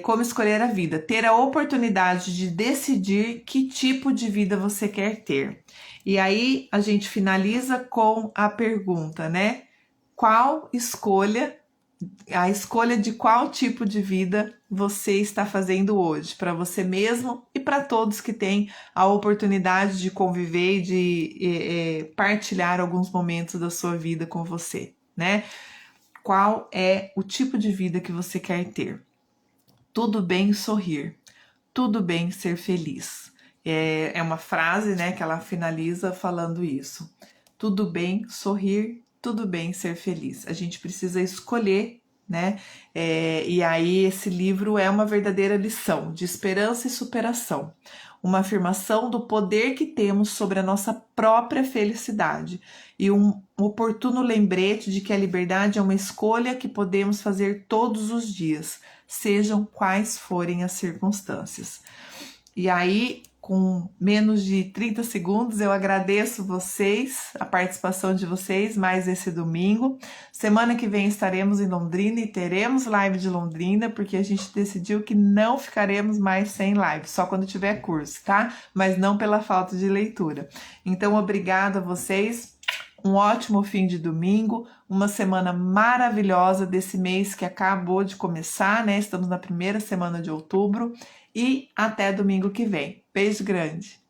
Como escolher a vida? Ter a oportunidade de decidir que tipo de vida você quer ter. E aí, a gente finaliza com a pergunta, né? A escolha de qual tipo de vida você está fazendo hoje, para você mesmo e para todos que têm a oportunidade de conviver e de partilhar alguns momentos da sua vida com você, né? Qual é o tipo de vida que você quer ter? Tudo bem sorrir, tudo bem ser feliz. É uma frase, né, que ela finaliza falando isso. Tudo bem sorrir, tudo bem ser feliz. A gente precisa escolher, né? E aí esse livro é uma verdadeira lição de esperança e superação. Uma afirmação do poder que temos sobre a nossa própria felicidade e um oportuno lembrete de que a liberdade é uma escolha que podemos fazer todos os dias, sejam quais forem as circunstâncias. E aí, com menos de 30 segundos, eu agradeço vocês, a participação de vocês, mais esse domingo. Semana que vem estaremos em Londrina e teremos live de Londrina, porque a gente decidiu que não ficaremos mais sem live, só quando tiver curso, tá? Mas não pela falta de leitura. Então, obrigada a vocês. Um ótimo fim de domingo, uma semana maravilhosa desse mês que acabou de começar, né? Estamos na primeira semana de outubro e até domingo que vem. Beijo grande!